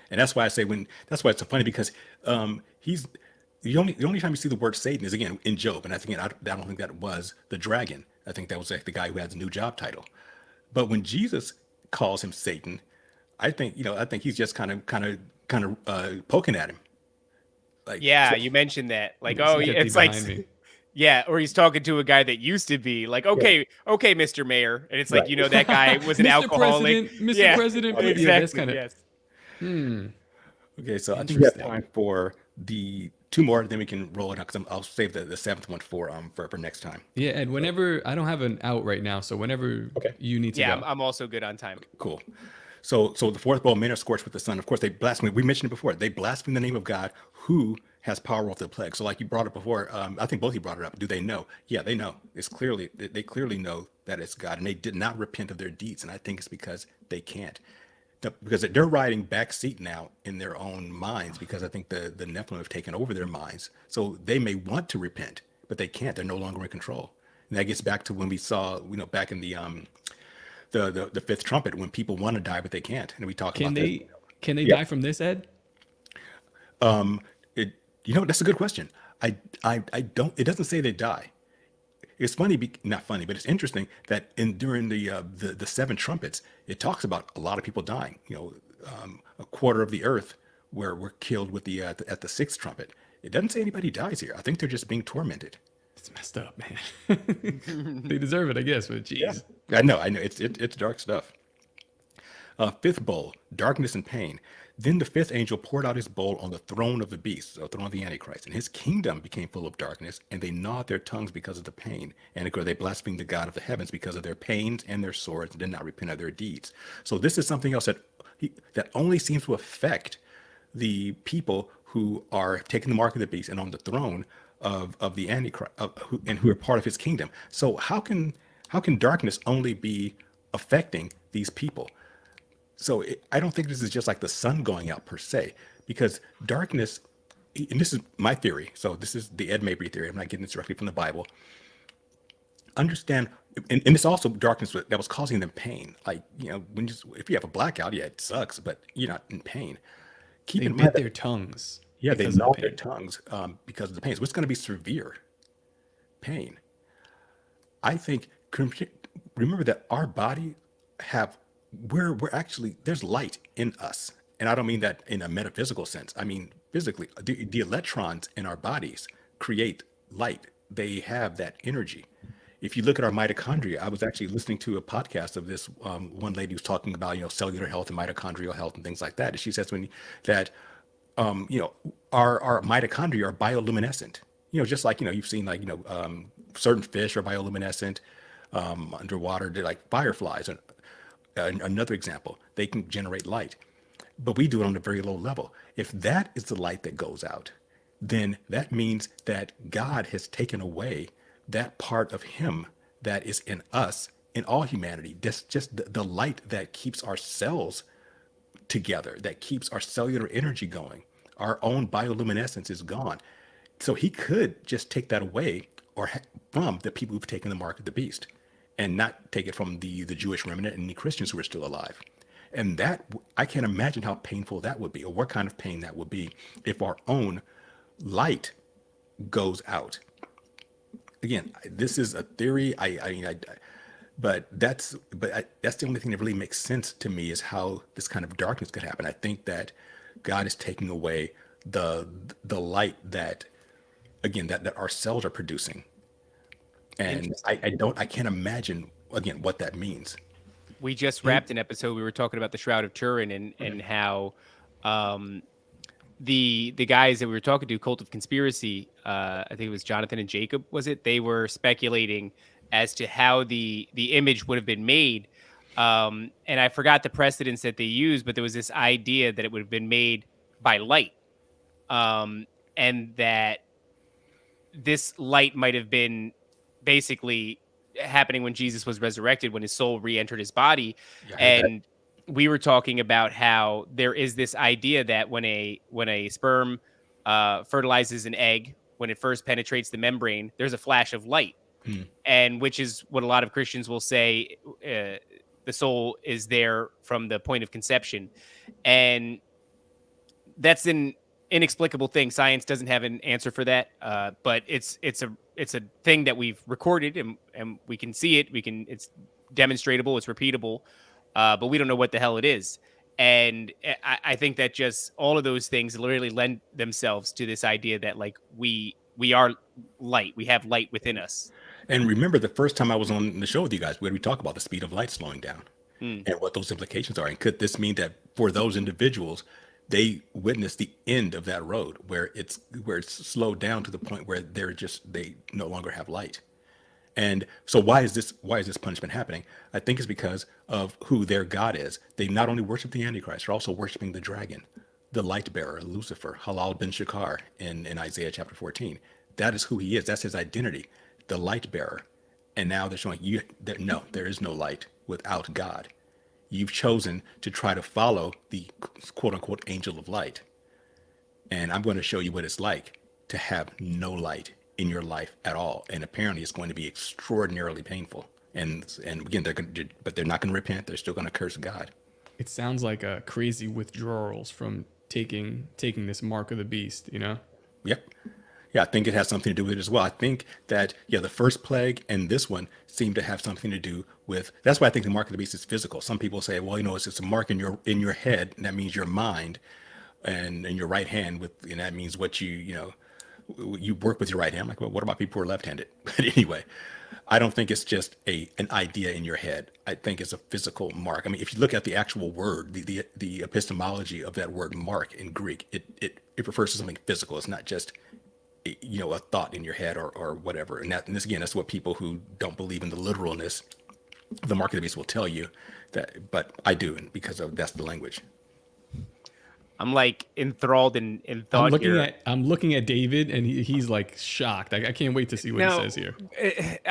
And that's why I say that's why it's so funny, because he's the only time you see the word Satan is again in Job, and I don't think that was the dragon. I think that was like the guy who has a new job title. But when Jesus calls him Satan, I think he's just kind of poking at him. Like, Yeah, so- you mentioned that. Like, He's oh, got yeah, the it's like, behind me. yeah, or he's talking to a guy that used to be like, okay, Mr. Mayor, and it's like, Right. you know, that guy was an Mr. alcoholic. President, Mr. Yeah, President, exactly. yeah, that's kinda- Yes. Okay, so I think we have Interesting. time for the two more, then we can roll it out, because I'll save the seventh one for next time. Yeah, Ed, whenever I don't have an out right now, so whenever you need to Yeah, go. I'm also good on time. Cool. So the fourth bowl, men are scorched with the sun. Of course, they blaspheme. We mentioned it before. They blaspheme the name of God, who has power over the plague. So, like you brought it before, I think both of you brought it up. Do they know? Yeah, they know. They clearly know that it's God, and they did not repent of their deeds. And I think it's because they can't, because they're riding back seat now in their own minds. Because I think the Nephilim have taken over their minds. So they may want to repent, but they can't. They're no longer in control. And that gets back to when we saw, back in the fifth trumpet, when people want to die but they can't, and we talk Can about they this. die from this, Ed? That's a good question. I don't. It doesn't say they die. It's funny, not funny, but it's interesting that during the seven trumpets, it talks about a lot of people dying. A quarter of the earth were killed with at the sixth trumpet. It doesn't say anybody dies here. I think they're just being tormented. It's messed up, man. They deserve it, I guess, but geez. I know. It's dark stuff. Fifth bowl, darkness and pain. Then the fifth angel poured out his bowl on the throne of the beast, the throne of the Antichrist, and his kingdom became full of darkness, and they gnawed their tongues because of the pain. And they blasphemed the God of the heavens because of their pains and their swords, and did not repent of their deeds. So this is something else that only seems to affect the people who are taking the mark of the beast and on the throne of the Antichrist, and who are part of his kingdom. So how can darkness only be affecting these people? So I don't think this is just like the sun going out per se, because darkness, and this is my theory. So this is the Ed Mabry theory. I'm not getting this directly from the Bible. Understand, and it's also darkness that was causing them pain. Like, if you have a blackout, yeah, it sucks, but you're not in pain. Keep They in bit mind that, their tongues. yeah, they because of the gnawed their pain. tongues because of the pain. So it's going to be severe pain. I think, remember that our body we're actually, there's light in us. And I don't mean that in a metaphysical sense. I mean, physically, the electrons in our bodies create light. They have that energy. If you look at our mitochondria, I was actually listening to a podcast of this one lady who's talking about, cellular health and mitochondrial health and things like that. And she says our mitochondria are bioluminescent. Just like, you've seen certain fish are bioluminescent underwater. They're like fireflies. And another example, they can generate light, but we do it on a very low level. If that is the light that goes out, then that means that God has taken away that part of him that is in us, in all humanity. That's just the light that keeps our cells together, that keeps our cellular energy going. Our own bioluminescence is gone. So he could just take that away from the people who've taken the mark of the beast, and not take it from the Jewish remnant and the Christians who are still alive. And that, I can't imagine how painful that would be, or what kind of pain that would be if our own light goes out. Again, this is a theory. But that's the only thing that really makes sense to me, is how this kind of darkness could happen. I think that God is taking away the light that, again, that our cells are producing, and I can't imagine, again, what that means. We just wrapped an episode. We were talking about the Shroud of Turin and how the guys that we were talking to, Cult of Conspiracy, I think it was Jonathan and Jacob, was it? They were speculating as to how the image would have been made. And I forgot the precedents that they used, but there was this idea that it would have been made by light. And that this light might have been basically happening when Jesus was resurrected, when his soul re-entered his body. And we were talking about how there is this idea that when a sperm fertilizes an egg, when it first penetrates the membrane, there's a flash of light. And which is what a lot of Christians will say, the soul is there from the point of conception. And that's an inexplicable thing. Science doesn't have an answer for that. But it's a thing that we've recorded, and we can see it. It's demonstratable, it's repeatable, but we don't know what the hell it is. And I think that just all of those things literally lend themselves to this idea that, like, we are light. We have light within us. And remember, the first time I was on the show with you guys, where we talk about the speed of light slowing down and what those implications are. And could this mean that for those individuals, they witness the end of that road, where it's slowed down to the point where they no longer have light? And so why is this punishment happening? I think it's because of who their God is. They not only worship the Antichrist, they're also worshiping the dragon, the light bearer, Lucifer, Halal bin Shakar in Isaiah chapter 14. That is who he is. That's his identity, the light bearer. And now they're showing you that no, there is no light without God. You've chosen to try to follow the quote unquote angel of light. And I'm going to show you what it's like to have no light in your life at all. And apparently it's going to be extraordinarily painful. And again, they're not going to repent. They're still going to curse God. It sounds like a crazy withdrawals from taking this mark of the beast, you know? Yep. Yeah, I think it has something to do with it as well. I think that, the first plague and this one seem to have something to do with, that's why I think the mark of the beast is physical. Some people say, well, it's just a mark in your head, and that means your mind, and in your right hand, and that means what you work with your right hand. Like, well, what about people who are left-handed? But anyway, I don't think it's just an idea in your head. I think it's a physical mark. I mean, if you look at the actual word, the epistemology of that word mark in Greek, it refers to something physical. It's not just a thought in your head or whatever. And this, again, that's what people who don't believe in the literalness of the mark of the beast will tell you that, but I do, and because that's the language. I'm like enthralled in thought I'm looking at David, and he's like shocked. I can't wait to see what he says here.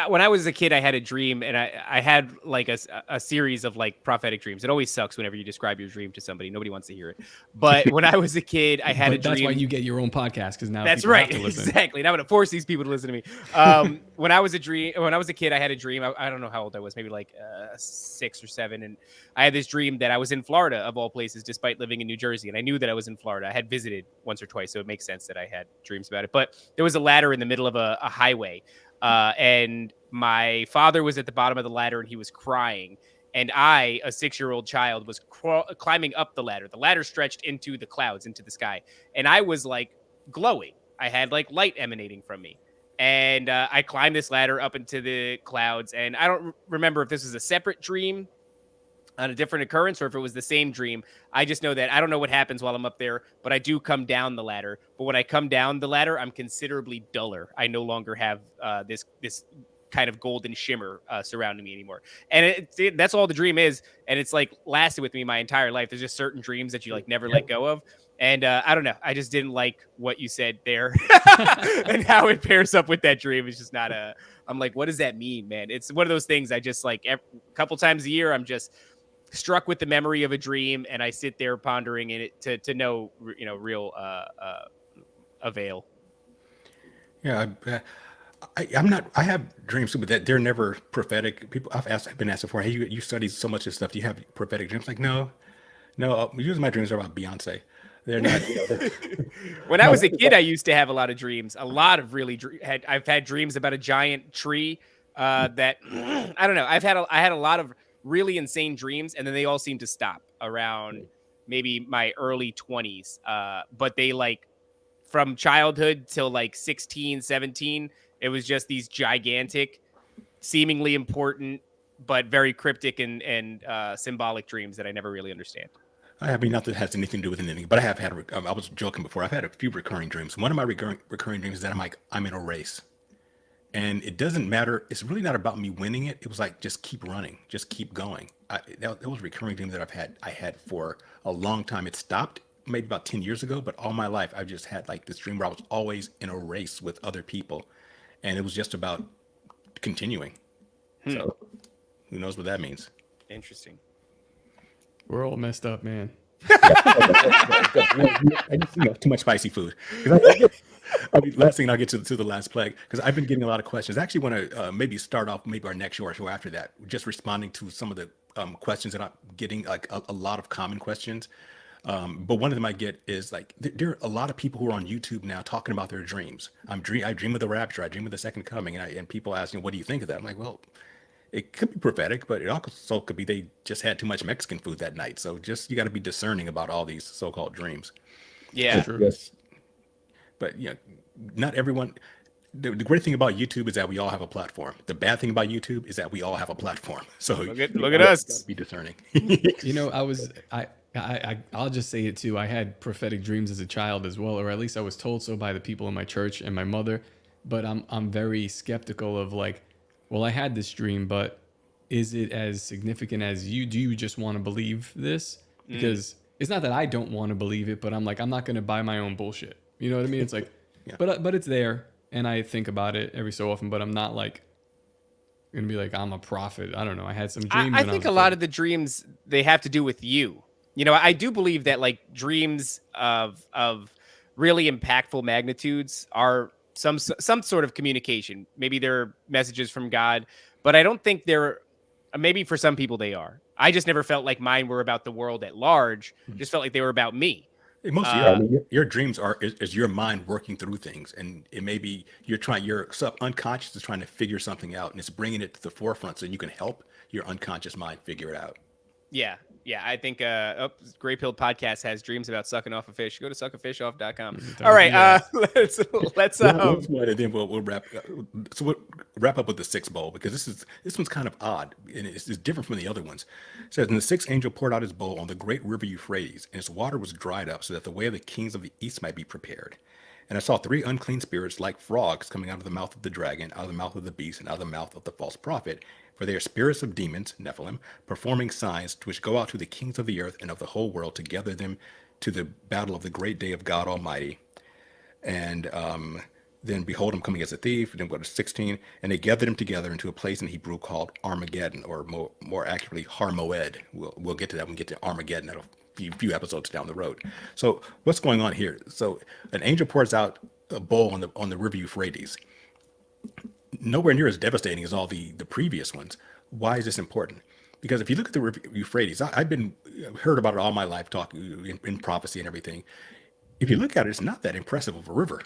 When I was a kid, I had a dream, and I had like a series of like prophetic dreams. It always sucks whenever you describe your dream to somebody. Nobody wants to hear it. But when I was a kid, I had a dream. That's why you get your own podcast, because now that's people right. have to listen. Exactly. Now I'm gonna force these people to listen to me. When I was a kid, I had a dream. I don't know how old I was, maybe like 6 or 7, and I had this dream that I was in Florida, of all places, despite living in New Jersey, and I knew that I was in Florida. I had visited once or twice, so it makes sense that I had dreams about it. But there was a ladder in the middle of a highway, and my father was at the bottom of the ladder, and he was crying. And I, a 6-year-old child, was climbing up the ladder. The ladder stretched into the clouds, into the sky, and I was like glowing. I had like light emanating from me. And I climbed this ladder up into the clouds, and I don't remember if this was a separate dream on a different occurrence or if it was the same dream. I just know that I don't know what happens while I'm up there, but I do come down the ladder. But when I come down the ladder, I'm considerably duller. I no longer have this kind of golden shimmer surrounding me anymore. And that's all the dream is. And it's like lasted with me my entire life. There's just certain dreams that you like never let go of. And I don't know. I just didn't like what you said there and how it pairs up with that dream. It's just not a. I'm like, what does that mean, man? It's one of those things. I just like a couple times a year, I'm just struck with the memory of a dream, and I sit there pondering in it to know, real avail. Yeah, I'm not. I have dreams too, but that they're never prophetic. People I've been asked before. Hey, you study so much of this stuff. Do you have prophetic dreams? Like, no. Usually my dreams are about Beyonce. They're not. When I was a kid, I used to have a lot of dreams. A lot of really I've had dreams about a giant tree. That I don't know. I had a lot of really insane dreams, and then they all seem to stop around maybe my early 20s. But they like from childhood till like 16, 17, it was just these gigantic, seemingly important, but very cryptic and symbolic dreams that I never really understand. I mean, not that it has anything to do with anything, but I have had. I was joking before. I've had a few recurring dreams. One of my recurring dreams is that I'm in a race, and it doesn't matter. It's really not about me winning it. It was like just keep running, just keep going. That was a recurring dream that I had for a long time. It stopped maybe about 10 years ago, but all my life I've just had like this dream where I was always in a race with other people, and it was just about continuing. So who knows what that means? Interesting. We're all messed up, man. I just too much spicy food. Last thing, I'll get to the last plague, because I've been getting a lot of questions. I actually want to maybe start off maybe our next show or show after that, just responding to some of the questions that I'm getting, like a lot of common questions. But one of them I get is like, there are a lot of people who are on YouTube now talking about their dreams. I dream of the rapture. I dream of the second coming. And people ask me, what do you think of that? I'm like, well, it could be prophetic, but it also could be they just had too much Mexican food that night. So you got to be discerning about all these so-called dreams. Yeah. Yes. But not everyone. The great thing about YouTube is that we all have a platform. The bad thing about YouTube is that we all have a platform. So look at us. Gotta be discerning. I'll just say it too. I had prophetic dreams as a child as well, or at least I was told so by the people in my church and my mother. But I'm very skeptical of like, well, I had this dream, but is it as significant as you? Do you just want to believe this? Because it's not that I don't want to believe it, but I'm like, I'm not going to buy my own bullshit. You know what I mean? It's like, but it's there, and I think about it every so often, but I'm not like going to be like, I'm a prophet. I don't know. I had some dreams. I think a lot of the dreams, they have to do with you. I do believe that like dreams of really impactful magnitudes are some sort of communication. Maybe they're messages from God, but I don't think they're, maybe for some people they are. I just never felt like mine were about the world at large. Just felt like they were about me. Your dreams is your mind working through things, and it may be your unconscious is trying to figure something out, and it's bringing it to the forefront so you can help your unconscious mind figure it out. Yeah. I think Gray Pilled Podcast has dreams about sucking off a fish. Go to suckafishoff.com. All right, let's then we'll wrap. So we'll wrap up with the sixth bowl, because this one's kind of odd, and it's different from the other ones. It says, and the sixth angel poured out his bowl on the great river Euphrates, and its water was dried up, so that the way of the kings of the east might be prepared. And I saw three unclean spirits like frogs coming out of the mouth of the dragon, out of the mouth of the beast, and out of the mouth of the false prophet. For they are spirits of demons, Nephilim, performing signs which go out to the kings of the earth and of the whole world to gather them to the battle of the great day of God Almighty. And then behold, I'm coming as a thief. And then what is 16? And they gathered them together into a place in Hebrew called Armageddon, or more accurately, Harmoed. We'll get to that when we get to Armageddon at a few episodes down the road. So what's going on here? So an angel pours out a bowl on the river Euphrates. Nowhere near as devastating as all the previous ones. Why is this important? Because if you look at the river Euphrates, I've heard about it all my life, talking in prophecy and everything. If you look at it, it's not that impressive of a river.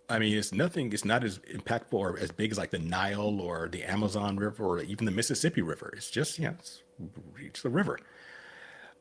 I mean, it's not as impactful or as big as like the Nile or the Amazon River or even the Mississippi River. It's just, it's the river.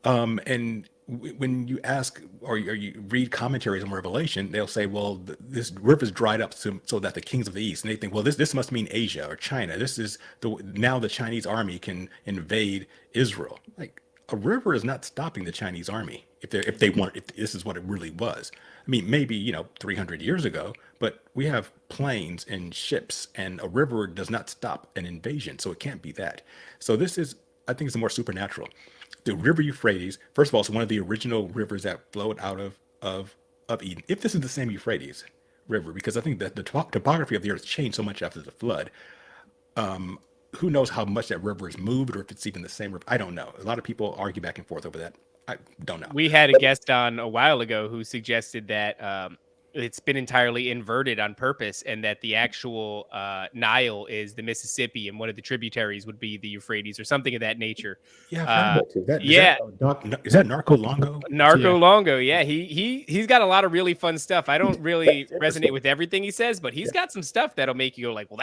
And when you ask or you read commentaries on Revelation, they'll say, well, this river's dried up so that the kings of the east, and they think, well, this must mean Asia or China. This is now the Chinese army can invade Israel. Like, a river is not stopping the Chinese army if this is what it really was. I mean, maybe 300 years ago, but we have planes and ships, and a river does not stop an invasion, so it can't be that. So I think it's more supernatural. The river Euphrates, first of all, is one of the original rivers that flowed out of of Eden, if this is the same Euphrates River, because I think that the topography of the earth changed so much after the flood. Who knows how much that river has moved, or if it's even the same river? I don't know. A lot of people argue back and forth over that. I don't know. We had a guest on a while ago who suggested that it's been entirely inverted on purpose, and that the actual Nile is the Mississippi, and one of the tributaries would be the Euphrates, or something of that nature. Yeah, I've heard that too. Is Yeah. that Narco Longo? Narco Longo, yeah, he's got a lot of really fun stuff. I don't really resonate with everything he says, but he's got some stuff that'll make you go like, well,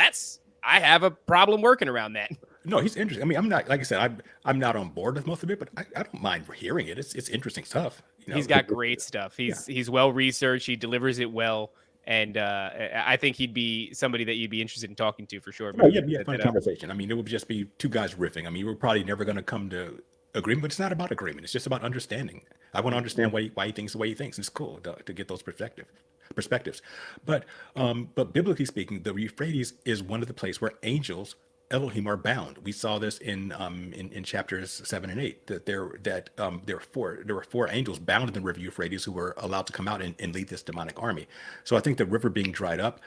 I have a problem working around that. No, he's interesting. I mean, I'm not, like I said, I'm not on board with most of it, but I don't mind hearing it. It's interesting stuff. You know? He's got great stuff. He's well researched. He delivers it well, and I think he'd be somebody that you'd be interested in talking to for sure. Oh, yeah, a fun conversation. I mean, it would just be two guys riffing. I mean, we're probably never going to come to agreement, but it's not about agreement. It's just about understanding. I want to understand why he thinks the way he thinks. It's cool to get those perspectives. But biblically speaking, the Euphrates is one of the places where angels, Elohim, are bound. We saw this in chapters 7 and 8 that there were four angels bound in the river Euphrates who were allowed to come out and lead this demonic army. So I think the river being dried up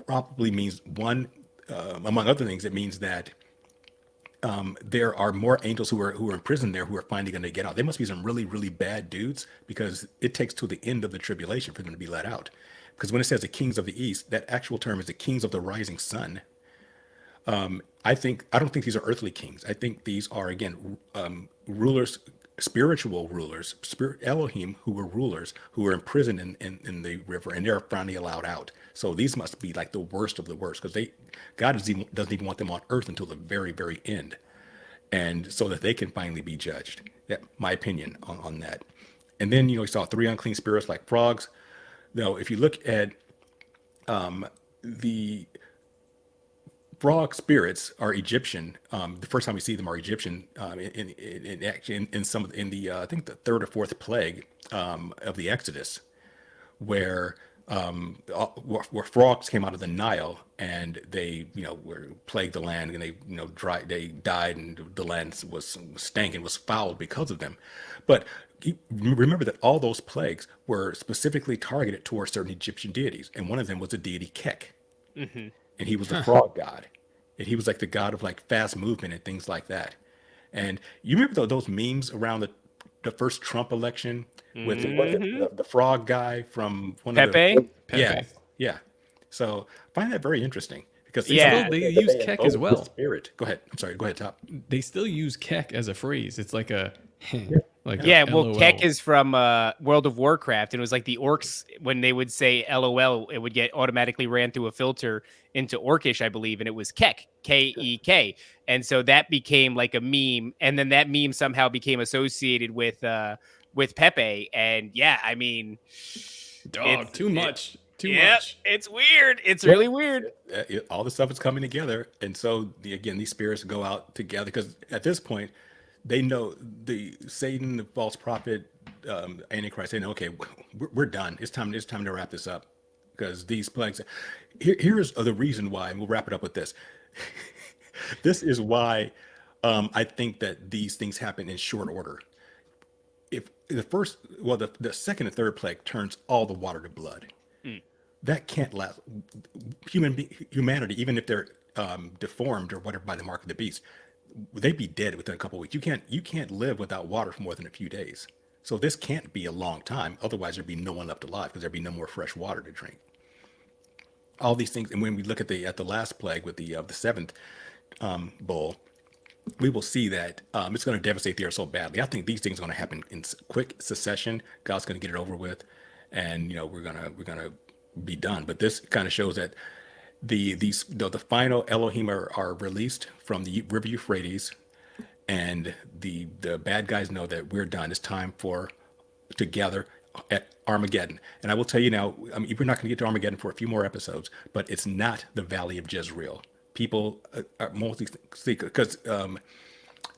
probably means one, among other things, it means that there are more angels who are in prison there who are finally going to get out. They must be some really, really bad dudes, because it takes to the end of the tribulation for them to be let out. Because when it says the kings of the east, that actual term is the kings of the rising sun. I don't think these are earthly kings. I think these are, again, rulers, spiritual rulers, Elohim, who were rulers, who were imprisoned in the river, and they're finally allowed out. So these must be like the worst of the worst, because God doesn't even want them on earth until the very, very end, and so that they can finally be judged. Yeah, my opinion on that. And then, we saw 3 unclean spirits like frogs. Now, if you look at the frog spirits are Egyptian. The first time we see them are Egyptian in some of the I think the 3rd or 4th plague of the Exodus, where frogs came out of the Nile, and they were plagued the land, and they died, and the land was stank and was fouled because of them. But remember that all those plagues were specifically targeted towards certain Egyptian deities, and one of them was the deity Kek. Mm-hmm. And he was the frog god, and he was like the god of like fast movement and things like that. And you remember those memes around the first Trump election with the frog guy from one Pepe? of the yeah. So I find that very interesting, because they use Kek as well. Spirit. Go ahead. I'm sorry. Go ahead, Top. They still use Kek as a phrase. It's like a well, Kek is from World of Warcraft, and it was like the orcs, when they would say LOL, it would get automatically ran through a filter into Orcish, I believe, and it was Kek, K-E-K, and so that became like a meme, and then that meme somehow became associated with Pepe, and I mean, too much. It's weird. It's really weird. All the stuff is coming together, and so these spirits go out together, because at this point, they know Satan, the false prophet, Antichrist. They know, okay, we're done. It's time to wrap this up, because these plagues. Here's the reason why, and we'll wrap it up with this. This is why I think that these things happen in short order. If the second and third plague turns all the water to blood, that can't last. Humanity, even if they're deformed or whatever by the mark of the beast, they'd be dead within a couple of weeks. You can't live without water for more than a few days. So this can't be a long time. Otherwise, there'd be no one left alive, because there'd be no more fresh water to drink. All these things, and when we look at the last plague with the 7th bowl, we will see that it's going to devastate the earth so badly. I think these things are going to happen in quick succession. God's going to get it over with, and we're gonna be done. But this kind of shows that the final Elohim are released from the river Euphrates, and the bad guys know that we're done. It's time to gather at Armageddon. And I will tell you now, I mean, we're not going to get to Armageddon for a few more episodes, but it's not the Valley of Jezreel. People are mostly because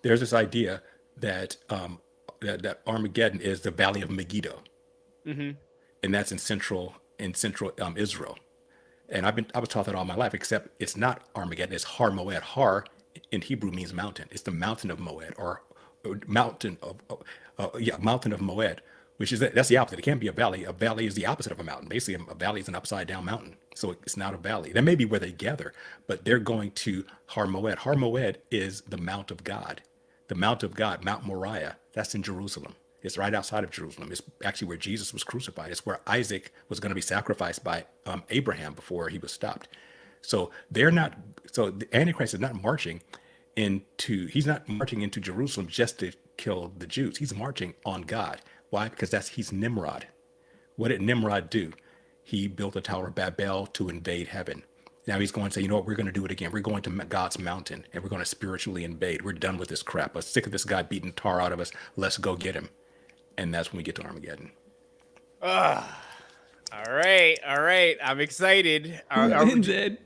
there's this idea that that Armageddon is the Valley of Megiddo, and that's in central Israel. And I was taught that all my life, except it's not Armageddon. It's Har Moed. Har in Hebrew means mountain. It's the mountain of Moed, or mountain of Moed, which is that's the opposite. It can't be a valley. A valley is the opposite of a mountain. Basically, a valley is an upside down mountain. So it's not a valley. That may be where they gather, but they're going to Har Moed. Har Moed is the Mount of God. The Mount of God, Mount Moriah, that's in Jerusalem. It's right outside of Jerusalem. It's actually where Jesus was crucified. It's where Isaac was going to be sacrificed by Abraham before he was stopped. So they're not. So the Antichrist is not marching he's not marching into Jerusalem just to kill the Jews. He's marching on God. Why? Because he's Nimrod. What did Nimrod do? He built a Tower of Babel to invade heaven. Now he's going to say, you know what, we're going to do it again. We're going to God's mountain and we're going to spiritually invade. We're done with this crap. We're sick of this guy beating tar out of us. Let's go get him. And that's when we get to Armageddon. All right. I'm excited. Ed?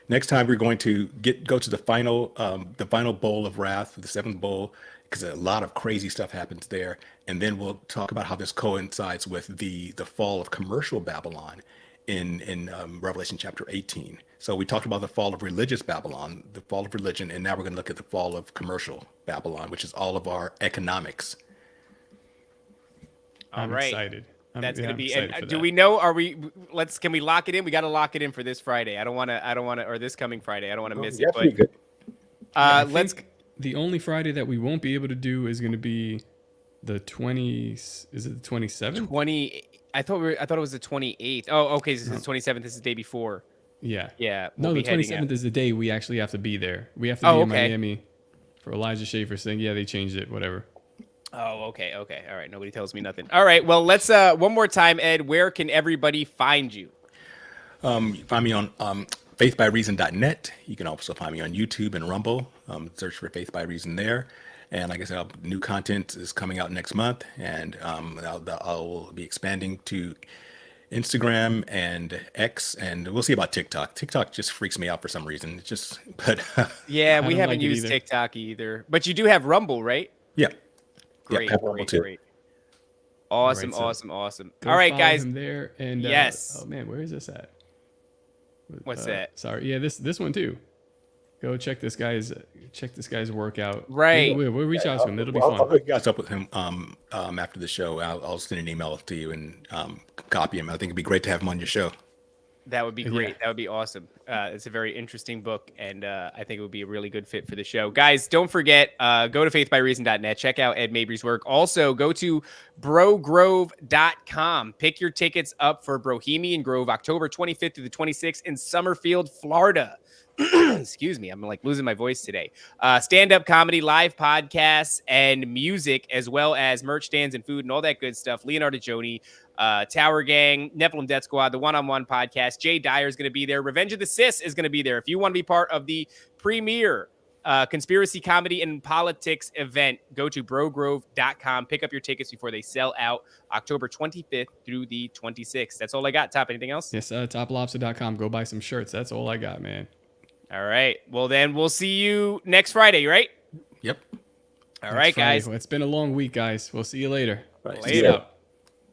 Next time we're going to go to the final bowl of wrath, the seventh bowl, because a lot of crazy stuff happens there, and then we'll talk about how this coincides with the fall of commercial Babylon in Revelation chapter 18. So we talked about the fall of religious Babylon, the fall of religion, and now we're going to look at the fall of commercial Babylon, which is all of our economics. All I'm right. excited. That's going to be. And do that. we know? Can we lock it in? We got to lock it in for this Friday. I don't want to, or this coming Friday. I don't want to miss it. But Good. let's. The only Friday that we won't be able to do is going to be the 20. Is it the 27th? 20. I thought it was the 28th. Oh, okay. This is the 27th. This is the day before. Yeah. Yeah. No, we'll the be heading 27th out. is the day we actually have to be there. We have to be in Miami for Elijah Schaefer's thing. Yeah, they changed it. Whatever. Oh, okay. All right. Nobody tells me nothing. All right. Well, let's one more time, Ed. Where can everybody find you? You can find me on faithbyreason.net. You can also find me on YouTube and Rumble. Search for Faith by Reason there. And like I said, new content is coming out next month, and I'll be expanding to Instagram and X, and we'll see about TikTok. TikTok just freaks me out for some reason. It's just, but Yeah, we don't haven't like it used either. TikTok either. But you do have Rumble, right? yeah. Great, have Rumble too. great. Awesome, All right, so awesome. Go All right, follow guys. him there, and Yes. oh man, where is this at? What's that? Sorry, yeah, this one too. Go check this guy's work out. Right. We'll reach out to him. It'll be I'll fun. hook you guys up with him after the show. I'll send an email to you and copy him. I think it'd be great to have him on your show. That would be great. Yeah. That would be awesome. It's a very interesting book, and I think it would be a really good fit for the show. Guys, don't forget, go to faithbyreason.net. Check out Ed Mabry's work. Also, go to brogrove.com. Pick your tickets up for Bohemian Grove, October 25th through the 26th in Summerfield, Florida. Excuse me, I'm like losing my voice today. Stand-up comedy, live podcasts, and music, as well as merch stands and food and all that good stuff. Leonardo Joni, Tower Gang, Nephilim Death Squad, the One-on-One podcast. Jay Dyer is going to be there. Revenge of the Sis is going to be there. If you want to be part of the premier conspiracy comedy and politics event, go to brogrove.com. Pick up your tickets before they sell out October 25th through the 26th. That's all I got. Top, anything else? Yes, toplobster.com. Go buy some shirts. That's all I got, man. All right. Well, then we'll see you next Friday, right? Yep. All Next right, Friday. guys. Well, it's been a long week, guys. We'll see you later. Right. Later.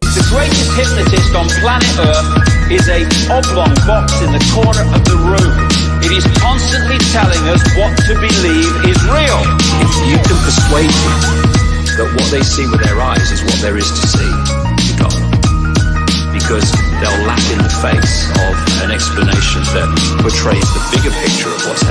The greatest hypnotist on planet Earth is a oblong box in the corner of the room. It is constantly telling us what to believe is real. You can persuade people that what they see with their eyes is what there is to see. You can't. Because they'll laugh in the face of an explanation that portrays the bigger picture of what's